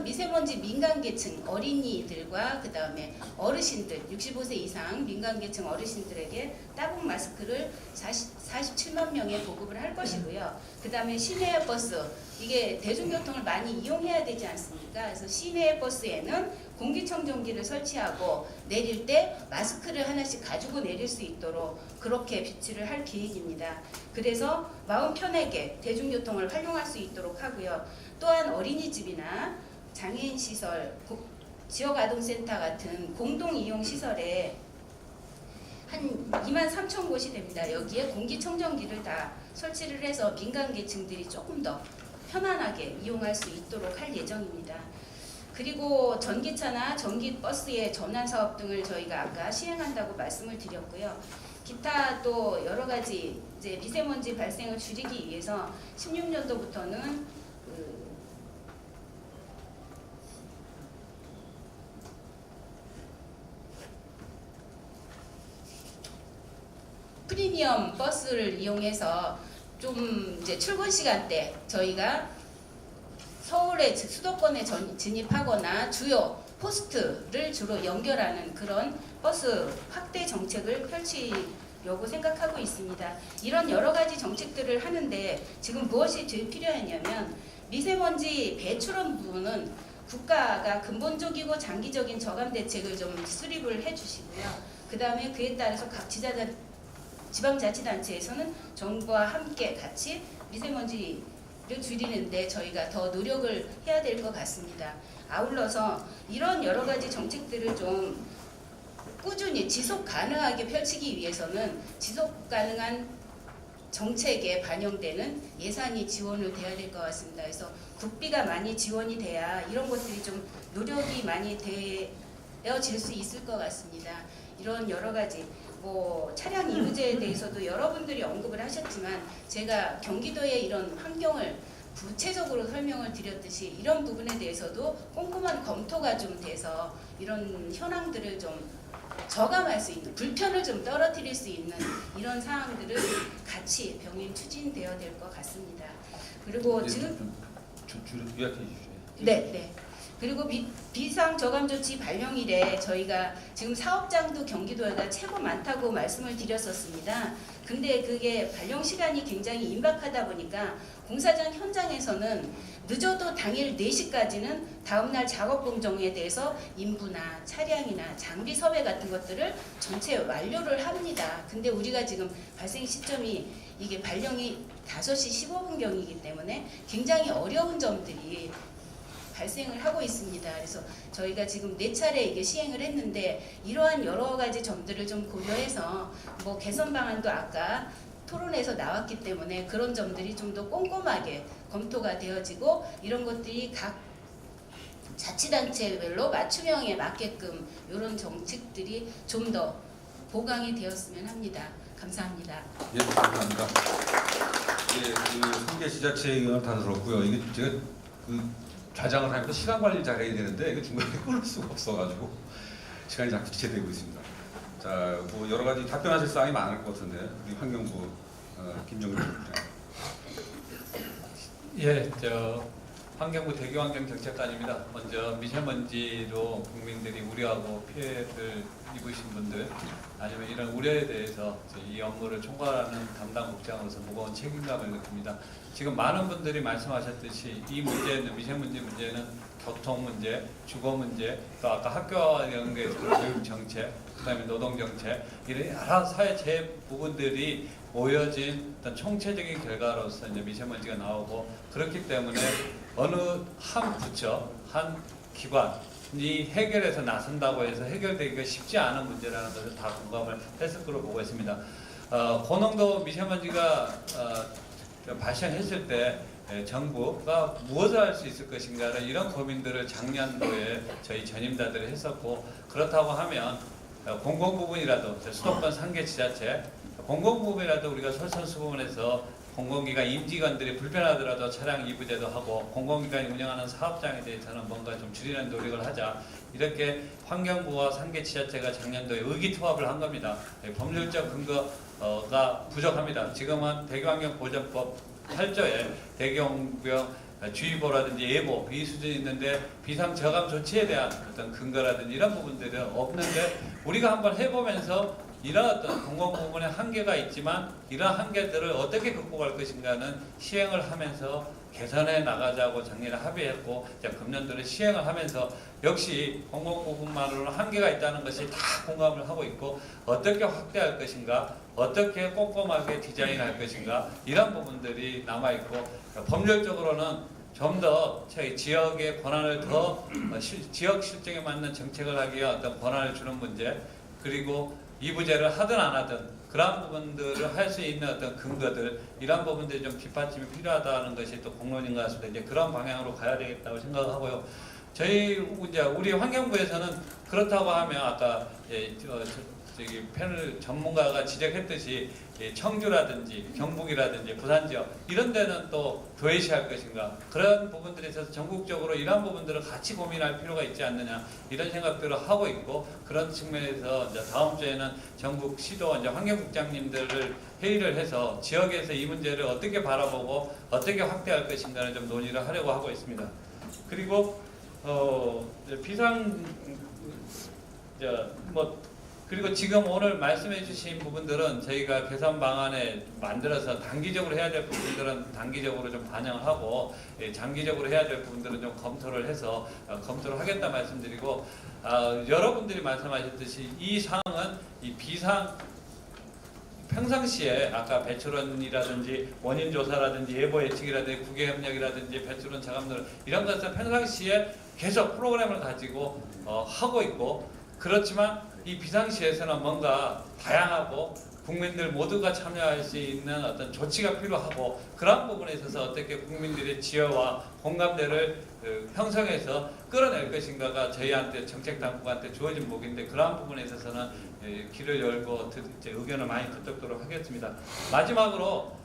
S7: 미세먼지 민간계층 어린이들과 그 다음에 어르신들 65세 이상 민간계층 어르신들에게 따봉 마스크를 47만 명에 보급을 할 것이고요. 그 다음에 시내 버스 이게 대중교통을 많이 이용해야 되지 않습니까? 그래서 시내 버스에는 공기청정기를 설치하고 내릴 때 마스크를 하나씩 가지고 내릴 수 있도록 그렇게 비치를 할 계획입니다. 그래서 마음 편하게 대중교통을 활용할 수 있도록 하고요. 또한 어린이집이나 장애인 시설, 지역아동센터 같은 공동이용시설에 한 23,000곳이 됩니다. 여기에 공기청정기를 다 설치를 해서 민간계층들이 조금 더 편안하게 이용할 수 있도록 할 예정입니다. 그리고 전기차나 전기버스의 전환 사업 등을 저희가 아까 시행한다고 말씀을 드렸고요. 기타 또 여러 가지 이제 미세먼지 발생을 줄이기 위해서 16년도부터는 프리미엄 버스를 이용해서 좀 이제 출근 시간대 저희가 서울의 수도권에 진입하거나 주요 포스트를 주로 연결하는 그런 버스 확대 정책을 펼치려고 생각하고 있습니다. 이런 여러 가지 정책들을 하는데 지금 무엇이 제일 필요하냐면 미세먼지 배출원 부분은 국가가 근본적이고 장기적인 저감 대책을 좀 수립을 해주시고요. 그 다음에 그에 따라서 각 지방자치단체에서는 정부와 함께 같이 미세먼지를 줄이는데 저희가 더 노력을 해야 될 것 같습니다. 아울러서 이런 여러 가지 정책들을 좀 꾸준히 지속 가능하게 펼치기 위해서는 지속 가능한 정책에 반영되는 예산이 지원을 돼야 될 것 같습니다. 그래서 국비가 많이 지원이 돼야 이런 것들이 좀 노력이 많이 되어질 수 있을 것 같습니다. 이런 여러 가지 뭐 차량 이부제에 대해서도 여러분들이 언급을 하셨지만 제가 경기도의 이런 환경을 구체적으로 설명을 드렸듯이 이런 부분에 대해서도 꼼꼼한 검토가 좀 돼서 이런 현황들을 좀 저감할 수 있는 불편을 좀 떨어뜨릴 수 있는 이런 사항들을 같이 병행 추진되어야 될 것 같습니다. 그리고 지금
S2: 요약해 주시죠.
S7: 네. 그리고 비상 저감 조치 발령일에 저희가 지금 사업장도 경기도에가 최고 많다고 말씀을 드렸었습니다. 근데 그게 발령 시간이 굉장히 임박하다 보니까 공사장 현장에서는 늦어도 당일 4시까지는 다음날 작업 공정에 대해서 인부나 차량이나 장비 섭외 같은 것들을 전체 완료를 합니다. 근데 우리가 지금 발생 시점이 이게 발령이 5시 15분경이기 때문에 굉장히 어려운 점들이 발생을 하고 있습니다. 그래서 저희가 지금 4차례 이게 시행을 했는데 이러한 여러 가지 점들을 좀 고려해서 뭐 개선 방안도 아까 토론에서 나왔기 때문에 그런 점들이 좀 더 꼼꼼하게 검토가 되어지고 이런 것들이 각 자치단체별로 맞춤형에 맞게끔 이런 정책들이 좀 더 보강이 되었으면 합니다. 감사합니다.
S2: 예, 감사합니다. 예, 그 3개 지자체 의견을 다 들었고요. 이게 제가 좌장을 하면서 시간 관리를 잘해야 되는데 이거 중간에 끊을 수가 없어가지고 시간이 자꾸 지체되고 있습니다. 자, 뭐 여러 가지 답변하실 사항이 많을 것 같은데 우리 환경부 김정일 부장.
S8: 예, 환경부 대기환경정책관입니다. 먼저 미세먼지로 국민들이 우려하고 피해를 입으신 분들 아니면 이런 우려에 대해서 이 업무를 총괄하는 담당 국장으로서 무거운 책임감을 느낍니다. 지금 많은 분들이 말씀하셨듯이 이 문제는 미세먼지 문제는 교통 문제, 주거 문제, 또 아까 학교와 연계해서 교육 정책, 그다음에 노동 정책 이런 여러 사회 재 부분들이 모여진 어떤 총체적인 결과로서 이제 미세먼지가 나오고 그렇기 때문에 어느 한 부처, 한 기관이 해결해서 나선다고 해서 해결되기가 쉽지 않은 문제라는 것을 다 공감을 했을 거로 보고 있습니다. 고농도 미세먼지가 발생했을 때 정부가 무엇을 할 수 있을 것인가를 이런 고민들을 작년도에 저희 전임자들이 했었고 그렇다고 하면 공공부문이라도 수도권 상계 지자체 공공부문이라도 우리가 솔선수범해서 공공기관 임직원들이 불편하더라도 차량 이부제도 하고 공공기관이 운영하는 사업장에 대해서는 뭔가 좀 줄이는 노력을 하자 이렇게 환경부와 상계 지자체가 작년도에 의기투합을 한 겁니다. 법률적 근거가 부족합니다. 지금은 대기환경보전법 8조에 대기환경 주의보라든지 예보 이 수준이 있는데 비상저감 조치에 대한 어떤 근거라든지 이런 부분들은 없는데 우리가 한번 해보면서 이런 어떤 공공부문의 한계가 있지만 이런 한계들을 어떻게 극복할 것인가는 시행을 하면서 개선해 나가자고 작년에 합의했고 금년도에 시행을 하면서 역시 공공부문만으로 한계가 있다는 것이 다 공감을 하고 있고 어떻게 확대할 것인가 어떻게 꼼꼼하게 디자인할 것인가 이런 부분들이 남아있고 법률적으로는 좀 더 지역의 권한을 더 지역 실정에 맞는 정책을 하기 위한 어떤 권한을 주는 문제 그리고 이부제를 하든 안 하든 그러한 부분들을 할 수 있는 어떤 근거들 이런 부분들이 좀 뒷받침이 필요하다는 것이 또 공론인 것 같습니다. 이제 그런 방향으로 가야 되겠다고 생각하고요. 저희 이제 우리 환경부에서는 그렇다고 하면 아까 저기 패널 전문가가 지적했듯이 청주라든지 경북이라든지 부산 지역 이런 데는 또 도외시할 것인가 그런 부분들에 있어서 전국적으로 이러한 부분들을 같이 고민할 필요가 있지 않느냐 이런 생각들을 하고 있고 그런 측면에서 이제 다음 주에는 전국 시도 이제 환경국장님들을 회의를 해서 지역에서 이 문제를 어떻게 바라보고 어떻게 확대할 것인가를 좀 논의를 하려고 하고 있습니다. 그리고 비상 그리고 지금 오늘 말씀해 주신 부분들은 저희가 개선 방안에 만들어서 단기적으로 해야 될 부분들은 단기적으로 좀 반영을 하고 장기적으로 해야 될 부분들은 좀 검토를 해서 검토를 하겠다 말씀드리고 여러분들이 말씀하셨듯이 이 사항은 이 비상 평상시에 아까 배출원이라든지 원인조사라든지 예보 예측이라든지 국외협력이라든지 배출원 자감들 이런 것은 평상시에 계속 프로그램을 가지고 하고 있고 그렇지만 이 비상시에서는 뭔가 다양하고 국민들 모두가 참여할 수 있는 어떤 조치가 필요하고 그런 부분에 있어서 어떻게 국민들의 지혜와 공감대를 형성해서 끌어낼 것인가가 저희한테 정책당국한테 주어진 목인데 그러한 부분에 있어서는 길을 열고 의견을 많이 듣도록 하겠습니다. 마지막으로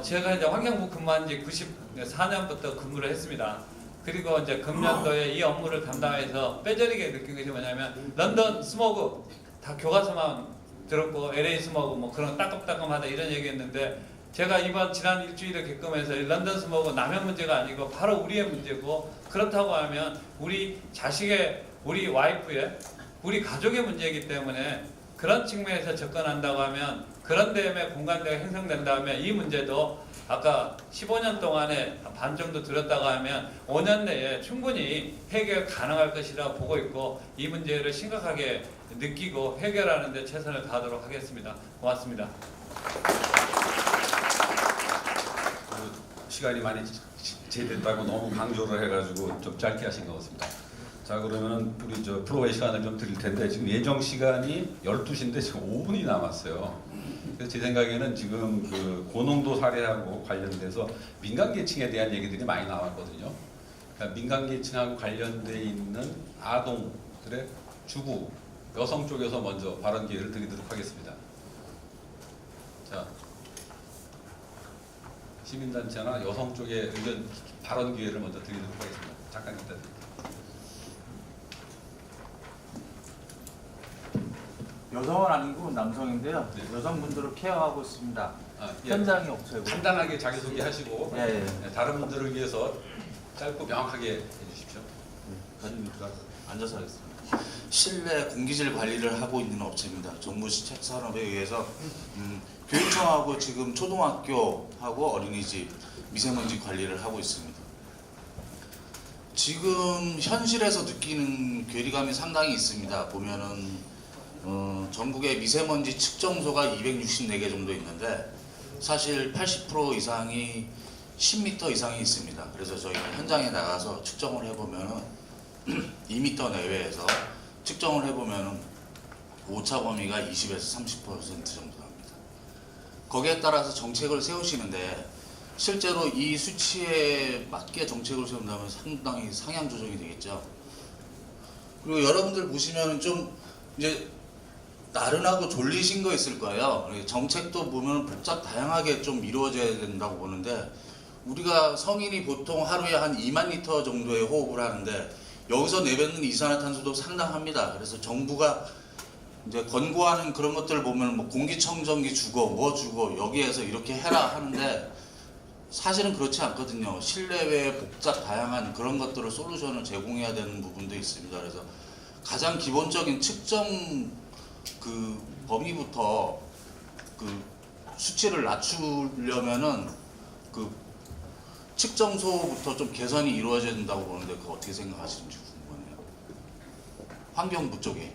S8: 제가 이제 환경부 근무한 지 94년부터 근무를 했습니다. 그리고 이제 금년도에 이 업무를 담당해서 뼈저리게 느낀 것이 뭐냐면 런던 스모그 다 교과서만 들었고 LA 스모그 뭐 그런 따끔따끔하다 이런 얘기했는데 제가 지난 일주일을 겪으면서 런던 스모그 남의 문제가 아니고 바로 우리의 문제고 그렇다고 하면 우리 자식의 우리 와이프의 우리 가족의 문제이기 때문에 그런 측면에서 접근한다고 하면 그런 데에 공감대가 형성된다면 이 문제도 아까 15년 동안에 반 정도 들었다고 하면 5년 내에 충분히 해결 가능할 것이라 보고 있고 이 문제를 심각하게 느끼고 해결하는 데 최선을 다하도록 하겠습니다. 고맙습니다.
S2: 시간이 많이 제됐다고 너무 강조를 해가지고 좀 짧게 하신 것 같습니다. 자 그러면은 우리 프로의 시간을 좀 드릴 텐데 지금 예정 시간이 12시인데 지금 5분이 남았어요. 그래서 제 생각에는 지금 그 고농도 사례하고 관련돼서 민간계층에 대한 얘기들이 많이 나왔거든요. 그러니까 민간계층하고 관련돼 있는 아동들의 주부, 여성 쪽에서 먼저 발언 기회를 드리도록 하겠습니다. 자, 시민단체나 여성 쪽의 의견 발언 기회를 먼저 드리도록 하겠습니다. 잠깐 기다려주세요.
S9: 여성은 아니고 남성인데요.
S2: 네.
S9: 여성분들을 케어하고 있습니다.
S2: 예.
S9: 현장이 없어요.
S2: 간단하게 자기소개하시고
S9: 예.
S2: 다른 분들을 위해서 짧고 명확하게 해주십시오.
S10: 아닙니까? 앉아서 하겠습니다. 실내 공기질 관리를 하고 있는 업체입니다. 정부 시책 산업에 의해서 교육청하고 지금 초등학교하고 어린이집 미세먼지 관리를 하고 있습니다. 지금 현실에서 느끼는 괴리감이 상당히 있습니다. 보면은 전국에 미세먼지 측정소가 264개 정도 있는데 사실 80% 이상이 10m 이상이 있습니다. 그래서 저희가 현장에 나가서 측정을 해보면은 2m 내외에서 측정을 해보면은 오차 범위가 20에서 30% 정도 납니다. 거기에 따라서 정책을 세우시는데 실제로 이 수치에 맞게 정책을 세운다면 상당히 상향 조정이 되겠죠. 그리고 여러분들 보시면 좀 이제 나른하고 졸리신 거 있을 거예요. 정책도 보면 복잡 다양하게 좀 이루어져야 된다고 보는데 우리가 성인이 보통 하루에 한 2만 리터 정도의 호흡을 하는데 여기서 내뱉는 이산화탄소도 상당합니다. 그래서 정부가 이제 권고하는 그런 것들을 보면 뭐 공기청정기 주고 뭐 주고 여기에서 이렇게 해라 하는데 사실은 그렇지 않거든요. 실내외에 복잡 다양한 그런 것들을 솔루션을 제공해야 되는 부분도 있습니다. 그래서 가장 기본적인 측정 그 범위부터 그 수치를 낮추려면은 그 측정소부터 좀 개선이 이루어져야 된다고 보는데 그거 어떻게 생각하시는지 궁금하네요. 환경부 쪽에.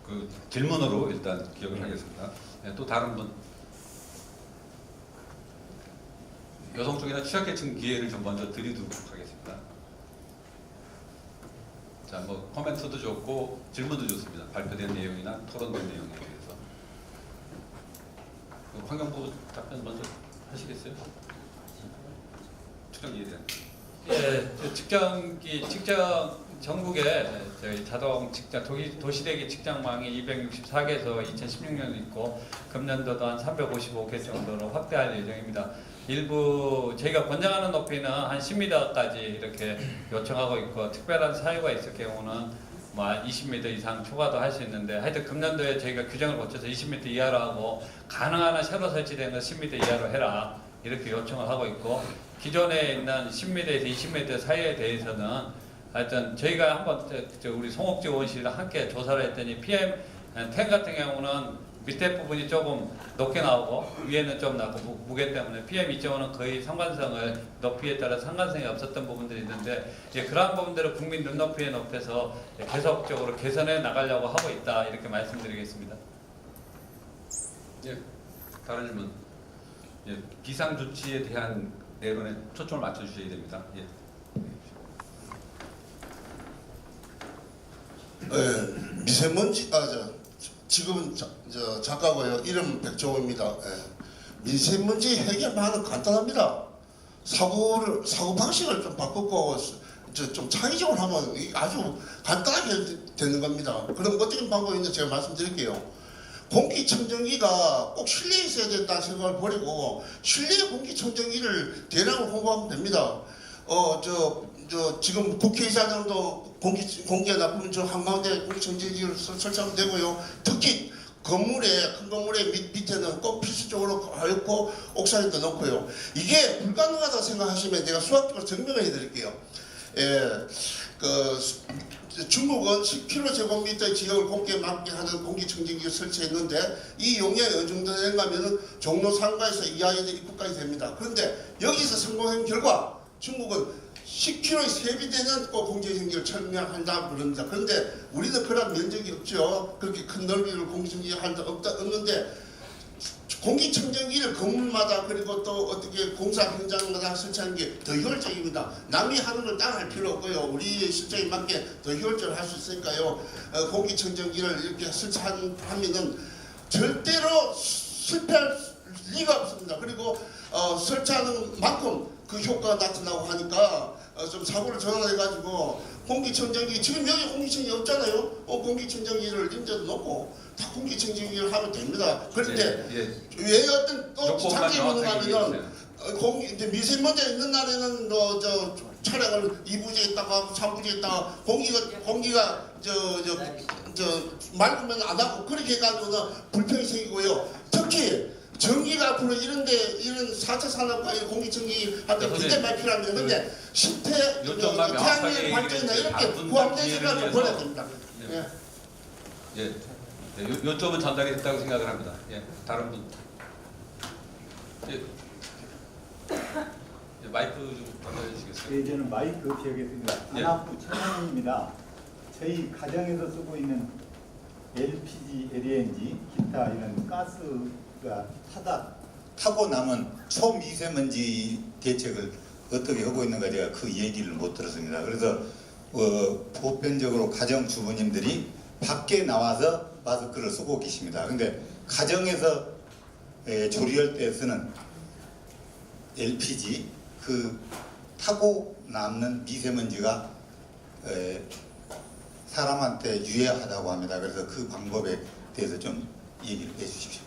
S2: 그 질문으로 일단 기억을 하겠습니다. 또 다른 분. 여성 쪽이나 취약계층 기회를 좀 먼저 드리도록 하겠습니다. 자, 뭐 코멘트도 좋고 질문도 좋습니다. 발표된 내용이나 토론된 내용에 대해서. 환경부 답변 먼저 하시겠어요? 측정기에 대한.
S8: 예, 측정 전국에 저희 자동 측정 도시대기 측정망이 264개에서 2016년 있고 금년도도 한 355개 정도로 확대할 예정입니다. 일부 저희가 권장하는 높이는 한 10m까지 이렇게 요청하고 있고 특별한 사유가 있을 경우는 뭐 20m 이상 초과도 할 수 있는데 하여튼 금년도에 저희가 규정을 거쳐서 20m 이하로 하고 가능한 한 새로 설치된 거 10m 이하로 해라 이렇게 요청을 하고 있고 기존에 있는 10m에서 20m 사이에 대해서는 하여튼 저희가 한번 우리 송옥지 의원실이랑 함께 조사를 했더니 PM10 같은 경우는 밑에 부분이 조금 높게 나오고 위에는 좀 낮고 무게 때문에 PM2.5는 거의 상관성을 높이에 따라 상관성이 없었던 부분들이 있는데 그러한 부분들을 국민 눈높이에 높여서 계속적으로 개선해 나가려고 하고 있다 이렇게 말씀드리겠습니다.
S2: 예, 다른 질문. 예, 비상 조치에 대한 내론에 초점을 맞춰주셔야 됩니다. 예.
S11: 미세먼지 지금은 저 작가고요. 이름 백종호입니다. 미세먼지 해결만은 간단합니다. 사고 방식을 좀 바꾸고 좀 창의적으로 하면 아주 간단하게 되는 겁니다. 그럼 어떻게 방법이 있는지 제가 말씀드릴게요. 공기청정기가 꼭 실내에 있어야 된다는 생각을 버리고 실내 공기청정기를 대량으로 홍보하면 됩니다. 지금 국회의사당도 공기가 나쁘면 저 한가운데 공기청정기를 설치하면 되고요. 특히 큰 건물의 밑에는 꼭 필수적으로 가렵고 옥상에도 넣고요. 이게 불가능하다고 생각하시면 제가 수학적으로 증명을 해드릴게요. 중국은 10km/제곱미터 지역을 곱게 막게 하는 공기청정기를 설치했는데 이 용량이 어느 정도 되는가 하면은 종로 상가에서 이하에 입구까지 됩니다. 그런데 여기서 성공한 결과 중국은 10km의 3배 되는 공기청정기를 설명한다 그럽니다. 그런데 우리는 그런 면적이 없죠. 그렇게 큰 넓이를 공기청정기를 할 수 없는데 공기청정기를 건물마다 그리고 또 어떻게 공사 현장마다 설치하는 게 더 효율적입니다. 남이 하는 걸 따라할 필요 없고요. 우리 실정에 맞게 더 효율적으로 할 수 있으니까요. 공기청정기를 이렇게 설치하면은 절대로 실패할 리가 없습니다. 그리고 설치하는 만큼 그 효과가 나타나고 하니까 좀 사고를 전환해가지고 공기청정기 지금 여기 공기청정기 없잖아요. 공기청정기를 임대도 놓고 다 공기청정기를 하면 됩니다. 그런데 왜 어떤 또 장점이 있느냐면 미세먼지가 있는 날에는 저 차량을 2부지에 있다가 3부지에 있다가 공기가 맑으면 안 하고 그렇게 해가지고는 불평이 생기고요. 특히 전기가 앞으로 이런 4차 산업과의 공기청정기한테 굉장히 많이 필요합니다. 근데 10태
S2: 요점만 명확하게
S11: 태양열 발전이나 이렇게
S2: 다른 분들
S11: 포함된
S2: 이해를
S11: 생각을
S2: 위해서.
S11: 보내야 됩니다.
S2: 네. 요점은 전달이 됐다고 생각을 합니다. 예, 다른 분. 마이크 좀 전달해 주시겠어요?
S12: 네, 저는 마이크 없이 하겠습니다. 안학부 최상입니다. 저희 가정에서 쓰고 있는 LPG, LNG, 기타 이런 가스가 타고 남은 초미세먼지 대책을 어떻게 하고 있는가 제가 그 얘기를 못 들었습니다. 그래서 보편적으로 가정 주부님들이 밖에 나와서 마스크를 쓰고 계십니다. 근데 가정에서 조리할 때 쓰는 LPG 그 타고 남는 미세먼지가 사람한테 유해하다고 합니다. 그래서 그 방법에 대해서 좀 얘기를 해주십시오.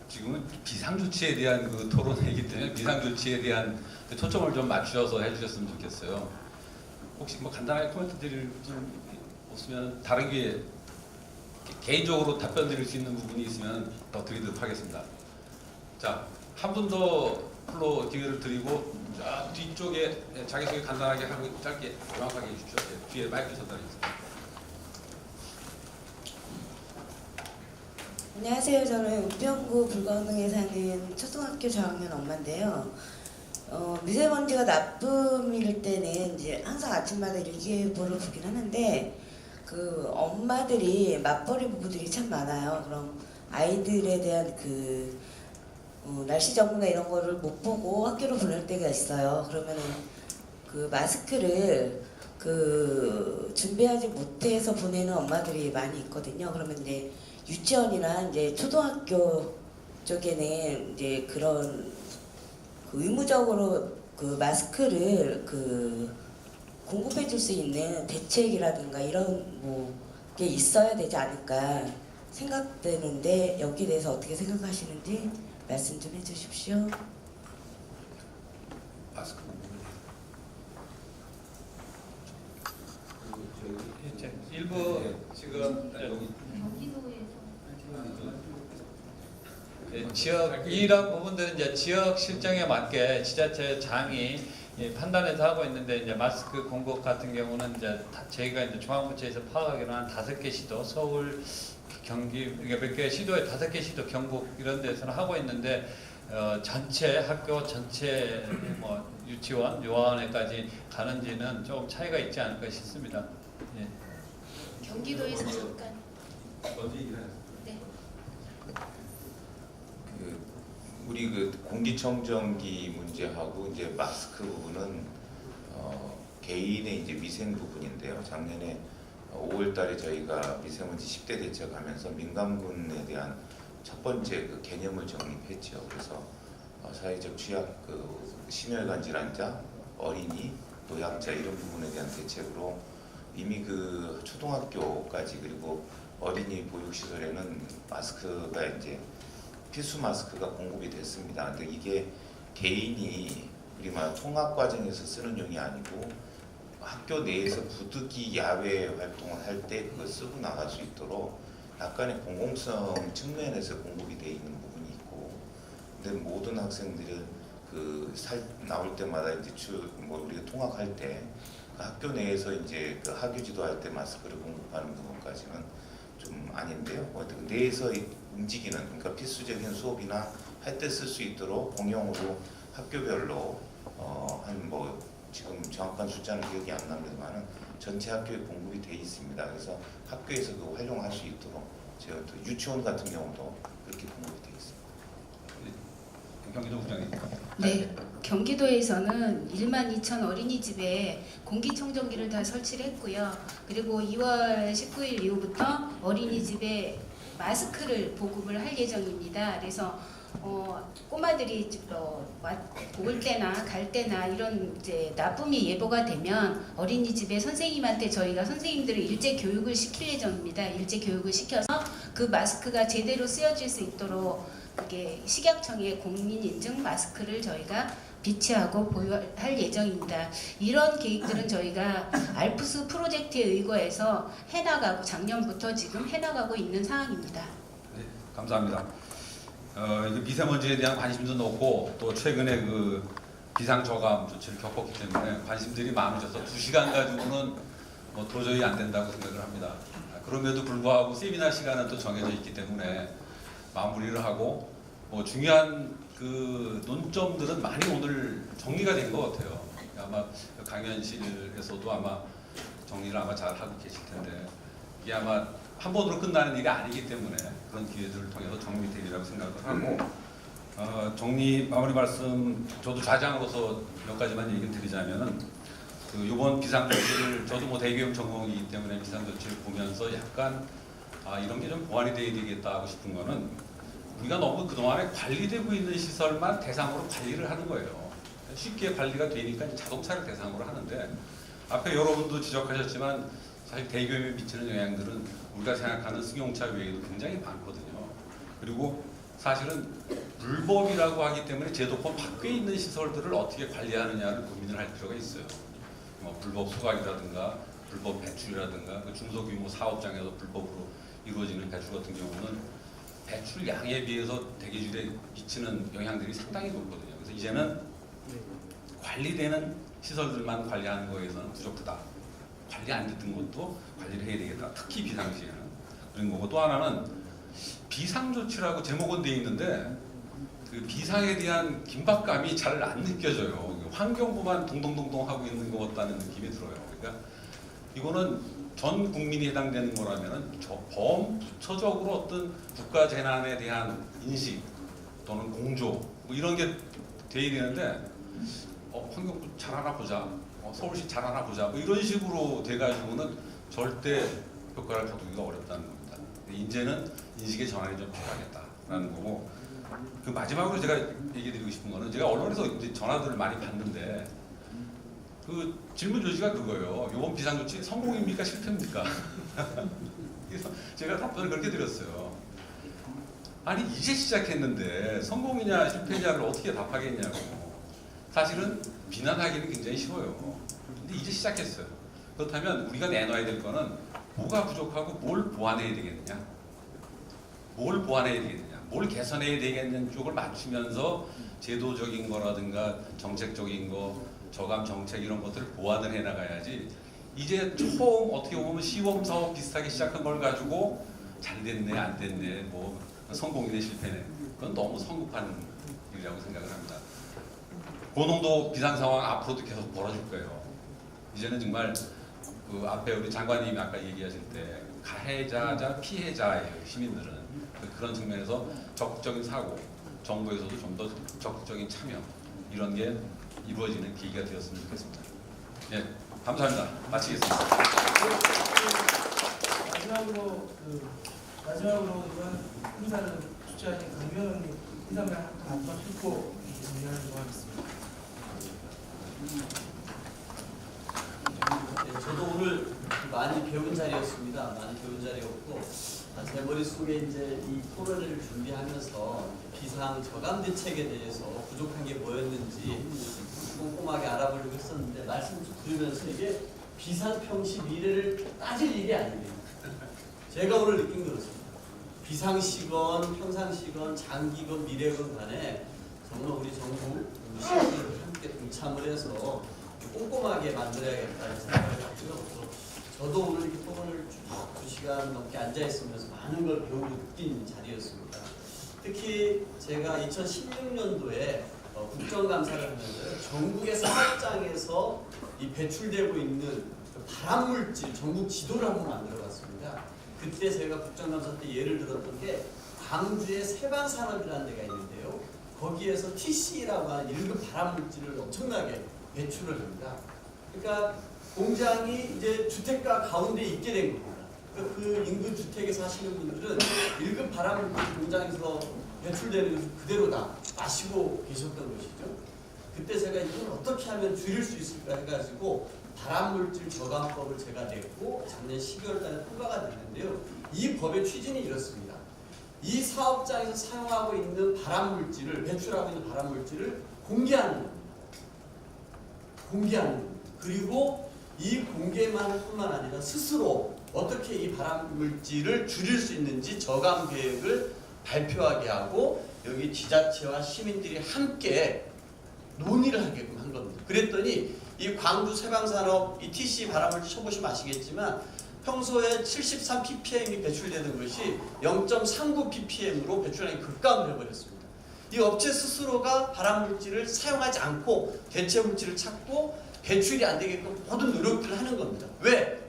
S2: 지금은 비상조치에 대한 그 토론이기 때문에 비상조치에 대한 초점을 좀 맞추셔서 해주셨으면 좋겠어요. 혹시 뭐 간단하게 코멘트 드릴 좀 없으면 다른 게 개인적으로 답변 드릴 수 있는 부분이 있으면 더 드리도록 하겠습니다. 자, 한 분 더 플로 기회를 드리고 뒤쪽에 자기소개 간단하게 하고 짧게 명확하게 해주십시오. 뒤에 마이크 전달해주세요.
S13: 안녕하세요. 저는 우평구 불광동에 사는 초등학교 저학년 엄마인데요. 미세먼지가 나쁨일 때는 이제 항상 아침마다 일기예보를 보긴 하는데 그 엄마들이 맞벌이 부부들이 참 많아요. 그럼 아이들에 대한 날씨 정보나 이런 거를 못 보고 학교로 보낼 때가 있어요. 그러면은 그 마스크를 준비하지 못해서 보내는 엄마들이 많이 있거든요. 그러면 이제 유치원이나 이제 초등학교 쪽에는 이제 그런 의무적으로 그 마스크를 공급해 줄 수 있는 대책이라든가 이런 게 있어야 되지 않을까 생각되는데 여기에 대해서 어떻게 생각하시는지 말씀 좀 해주십시오.
S2: 마스크
S8: 일부 지금 지역 이런 부분들은 이제 지역 실정에 맞게 지자체 장이 판단해서 하고 있는데 이제 마스크 공급 같은 경우는 이제 저희가 이제 중앙부처에서 파악하기로 한 5개 시도 서울 경기 몇 개 시도에 5개 시도 경북 이런 데서는 하고 있는데 전체 학교 전체 뭐 유치원 요원에까지 가는지는 조금 차이가 있지 않을까 싶습니다. 예.
S7: 경기도에서 잠깐. 네.
S5: 우리 공기청정기 문제하고 이제 마스크 부분은 개인의 이제 위생 부분인데요. 작년에 5월달에 저희가 미세먼지 10대 대책하면서 민간군에 대한 첫 번째 개념을 정립했죠. 그래서 사회적 취약, 심혈관 질환자, 어린이, 노약자 이런 부분에 대한 대책으로 이미 초등학교까지 그리고 어린이 보육시설에는 마스크가 이제 필수 마스크가 공급이 됐습니다. 근데 이게 개인이 우리 말 통학 과정에서 쓰는 용이 아니고 학교 내에서 부득이 야외 활동을 할 때 그거 쓰고 나갈 수 있도록 약간의 공공성 측면에서 공급이 돼 있는 부분이 있고, 근데 모든 학생들은 나올 때마다 이제 우리가 통학할 때 학교 내에서 이제 학교 지도할 때 마스크를 공급하는 부분까지는 좀 아닌데요. 내에서 움직이는 그러니까 필수적인 수업이나 할 때 쓸 수 있도록 공용으로 학교별로 지금 정확한 숫자는 기억이 안 납니다만은 전체 학교에 공급이 돼 있습니다. 그래서 학교에서 활용할 수 있도록 제가 또 유치원 같은 경우도 그렇게 공급이 돼 있습니다.
S2: 경기도 부장님.
S7: 네, 경기도에서는 12,000 어린이집에 공기청정기를 다 설치를 했고요. 그리고 2월 19일 이후부터 어린이집에 마스크를 보급을 할 예정입니다. 그래서 꼬마들이 올 때나 갈 때나 이런 이제 나쁨이 예보가 되면 어린이집에 선생님한테 저희가 선생님들을 일제 교육을 시킬 예정입니다. 일제 교육을 시켜서 그 마스크가 제대로 쓰여질 수 있도록 그게 식약청의 공인인증 마스크를 저희가 비치하고 보유할 예정입니다. 이런 계획들은 저희가 알프스 프로젝트에 의거해서 해나가고 작년부터 지금 해나가고 있는 상황입니다.
S2: 네, 감사합니다. 이거 미세먼지에 대한 관심도 높고 또 최근에 그 비상 저감 조치를 겪었기 때문에 관심들이 많으셔서 2시간 가지고는 뭐 도저히 안 된다고 생각을 합니다. 그럼에도 불구하고 세미나 시간은 또 정해져 있기 때문에 마무리를 하고 뭐 중요한 그 논점들은 많이 오늘 정리가 된 것 같아요. 아마 강연실에서도 아마 정리를 아마 잘 하고 계실 텐데 이게 아마 한 번으로 끝나는 일이 아니기 때문에 그런 기회들을 통해서 정리되리라고 생각을 하고 정리 마무리 말씀 저도 좌장으로서 몇 가지만 얘기를 드리자면은 그 이번 비상조치를 저도 뭐 대기업 전공이기 때문에 비상조치를 보면서 약간 이런 게 좀 보완이 돼야 되겠다 하고 싶은 거는 우리가 너무 그동안에 관리되고 있는 시설만 대상으로 관리를 하는 거예요. 쉽게 관리가 되니까 자동차를 대상으로 하는데 앞에 여러분도 지적하셨지만 사실 대기업에 미치는 영향들은 우리가 생각하는 승용차 외에도 굉장히 많거든요. 그리고 사실은 불법이라고 하기 때문에 제도권 밖에 있는 시설들을 어떻게 관리하느냐를 고민을 할 필요가 있어요. 뭐 불법 수각이라든가 불법 배출이라든가 그 중소규모 사업장에서 불법으로 이루어지는 배출 같은 경우는 배출 양에 비해서 대기질에 미치는 영향들이 상당히 높거든요. 그래서 이제는 관리되는 시설들만 관리하는 거에서는 부족하다. 관리 안 됐던 것도 관리를 해야 되겠다. 특히 비상시에는. 그런 거고 또 하나는 비상조치라고 제목은 돼 있는데 그 비상에 대한 긴박감이 잘 안 느껴져요. 환경부만 동동동동 하고 있는 것 같다는 느낌이 들어요. 그러니까 이거는 전 국민이 해당되는 거라면은 범부처적으로 어떤 국가 재난에 대한 인식 또는 공조 뭐 이런 게 돼야 되는데 환경부 잘하나 보자, 서울시 잘하나 보자 뭐 이런 식으로 돼가지고는 절대 효과를 거두기가 어렵다는 겁니다. 이제는 인식의 전환이 좀 필요하겠다라는 거고 그 마지막으로 제가 얘기드리고 싶은 거는 제가 언론에서 이제 전화들을 많이 받는데 그 질문 조지가 그거예요. 이번 비상조치 성공입니까 실패입니까? 그래서 제가 답변을 그렇게 드렸어요. 아니 이제 시작했는데 성공이냐 실패냐를 어떻게 답하겠냐고. 사실은 비난하기는 굉장히 쉬워요. 근데 이제 시작했어요. 그렇다면 우리가 내놔야 될 거는 뭐가 부족하고 뭘 보완해야 되겠느냐, 뭘 보완해야 되겠느냐, 뭘 개선해야 되겠는 쪽을 맞추면서 제도적인 거라든가 정책적인 거, 저감 정책 이런 것들을 보완을 해 나가야지 이제 처음 어떻게 보면 시범 사업 비슷하게 시작한 걸 가지고 잘 됐네 안 됐네 뭐 성공이네 실패네 그건 너무 성급한 일이라고 생각을 합니다. 고농도 비상 상황 앞으로도 계속 벌어질 거예요. 이제는 정말 그 앞에 우리 장관님이 아까 얘기하실 때 가해자자 피해자예요. 시민들은 그런 측면에서 적극적인 사고, 정부에서도 좀 더 적극적인 참여 이런 게 이루어지는 계기가 되었으면 좋겠습니다. 예, 감사합니다. 마치겠습니다.
S1: 마지막으로 이번 행사를 주최하신 강병원님 인사말 한번 듣고 정리하도록 하겠습니다.
S14: 네, 저도 오늘 많이 배운 자리였습니다. 많이 배운 자리였고 제 머릿속에 이제 이 토론회를 준비하면서 비상 저감 대책에 대해서 부족한 게 뭐였는지 꼼꼼하게 알아보려고 했었는데 말씀을 들으면서 이게 비상평시 미래를 따질 일이 아닙니다. 제가 오늘 느낀 게 그렇습니다. 비상시건 평상시건 장기건 미래건 간에 정말 우리 정부 시민들과 함께 동참을 해서 꼼꼼하게 만들어야겠다는 생각을 갖고요. 저도 오늘 이렇게 토론을 2시간 넘게 앉아있으면서 많은 걸 배우고 느낀 자리였습니다. 특히 제가 2016년도에 국정감사를 하면서 전국의 사업장에서 이 배출되고 있는 발암물질 전국 지도를 한번 만들어봤습니다. 그때 제가 국정감사 때 예를 들었던 게 광주의 세방산업이라는 데가 있는데요. 거기에서 TC라고 하는 1급 발암물질을 엄청나게 배출을 합니다. 그러니까 공장이 이제 주택가 가운데 있게 된 겁니다. 그러니까 그 인근 주택에 사시는 분들은 1급 발암물질 공장에서 배출되는 것을 그대로 다 마시고 계셨던 것이죠. 그때 제가 이걸 어떻게 하면 줄일 수 있을까 해가지고 발암물질 저감법을 제가 냈고 작년 12월 달에 통과가 됐는데요. 이 법의 취지는 이렇습니다. 이 사업장에서 사용하고 있는 발암물질을 배출하고 있는 발암물질을 공개하는 겁니다. 공개하는 겁니다. 그리고 이 공개만 뿐만 아니라 스스로 어떻게 이 발암물질을 줄일 수 있는지 저감 계획을 발표하게 하고 여기 지자체와 시민들이 함께 논의를 하게끔 한 겁니다. 그랬더니 이 광주 세방산업 이 TC 발암을 쳐보시면 아시겠지만 평소에 73 ppm이 배출되는 것이 0.39 ppm으로 배출량이 급감을 해버렸습니다. 이 업체 스스로가 발암물질을 사용하지 않고 대체 물질을 찾고 배출이 안 되게끔 모든 노력들을 하는 겁니다. 왜?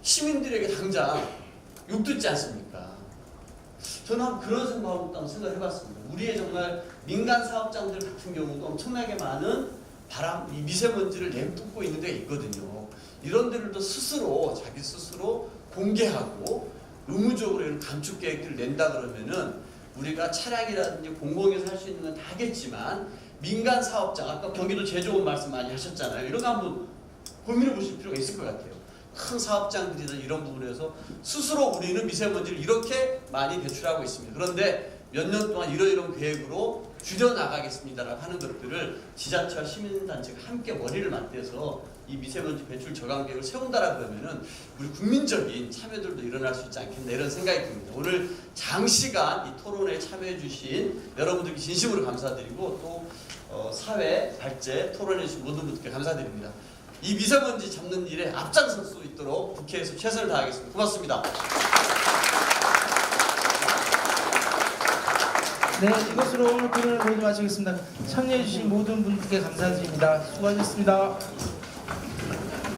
S14: 시민들에게 당장 욕 듣지 않습니까? 저는 한번 그런 생각을 해봤습니다. 우리의 정말 민간 사업장들 같은 경우도 엄청나게 많은 이 미세먼지를 내뿜고 있는 데가 있거든요. 이런 데들도 스스로 자기 스스로 공개하고 의무적으로 이런 감축 계획들을 낸다 그러면은 우리가 차량이라든지 공공에서 할 수 있는 건 다 하겠지만 민간 사업장 아까 경기도 제조업 말씀 많이 하셨잖아요. 이런 거 한번 고민해 보실 필요가 있을 것 같아요. 큰 사업장들이나 이런 부분에서 스스로 우리는 미세먼지를 이렇게 많이 배출하고 있습니다. 그런데 몇 년 동안 이러이러한 계획으로 줄여나가겠습니다라고 하는 것들을 지자체와 시민단체가 함께 머리를 맞대서 이 미세먼지 배출 저감 계획을 세운다라 그러면은 우리 국민적인 참여들도 일어날 수 있지 않겠나 이런 생각이 듭니다. 오늘 장시간 이 토론에 참여해 주신 여러분들께 진심으로 감사드리고 또 사회 발제 토론해 주신 모든 분들께 감사드립니다. 이 미세먼지 잡는 일에 앞장설 수 있도록 국회에서 최선을 다하겠습니다. 고맙습니다.
S1: 네, 이것으로 오늘 토론을 모두 마치겠습니다. 참여해 주신 모든 분들께 감사드립니다. 수고하셨습니다.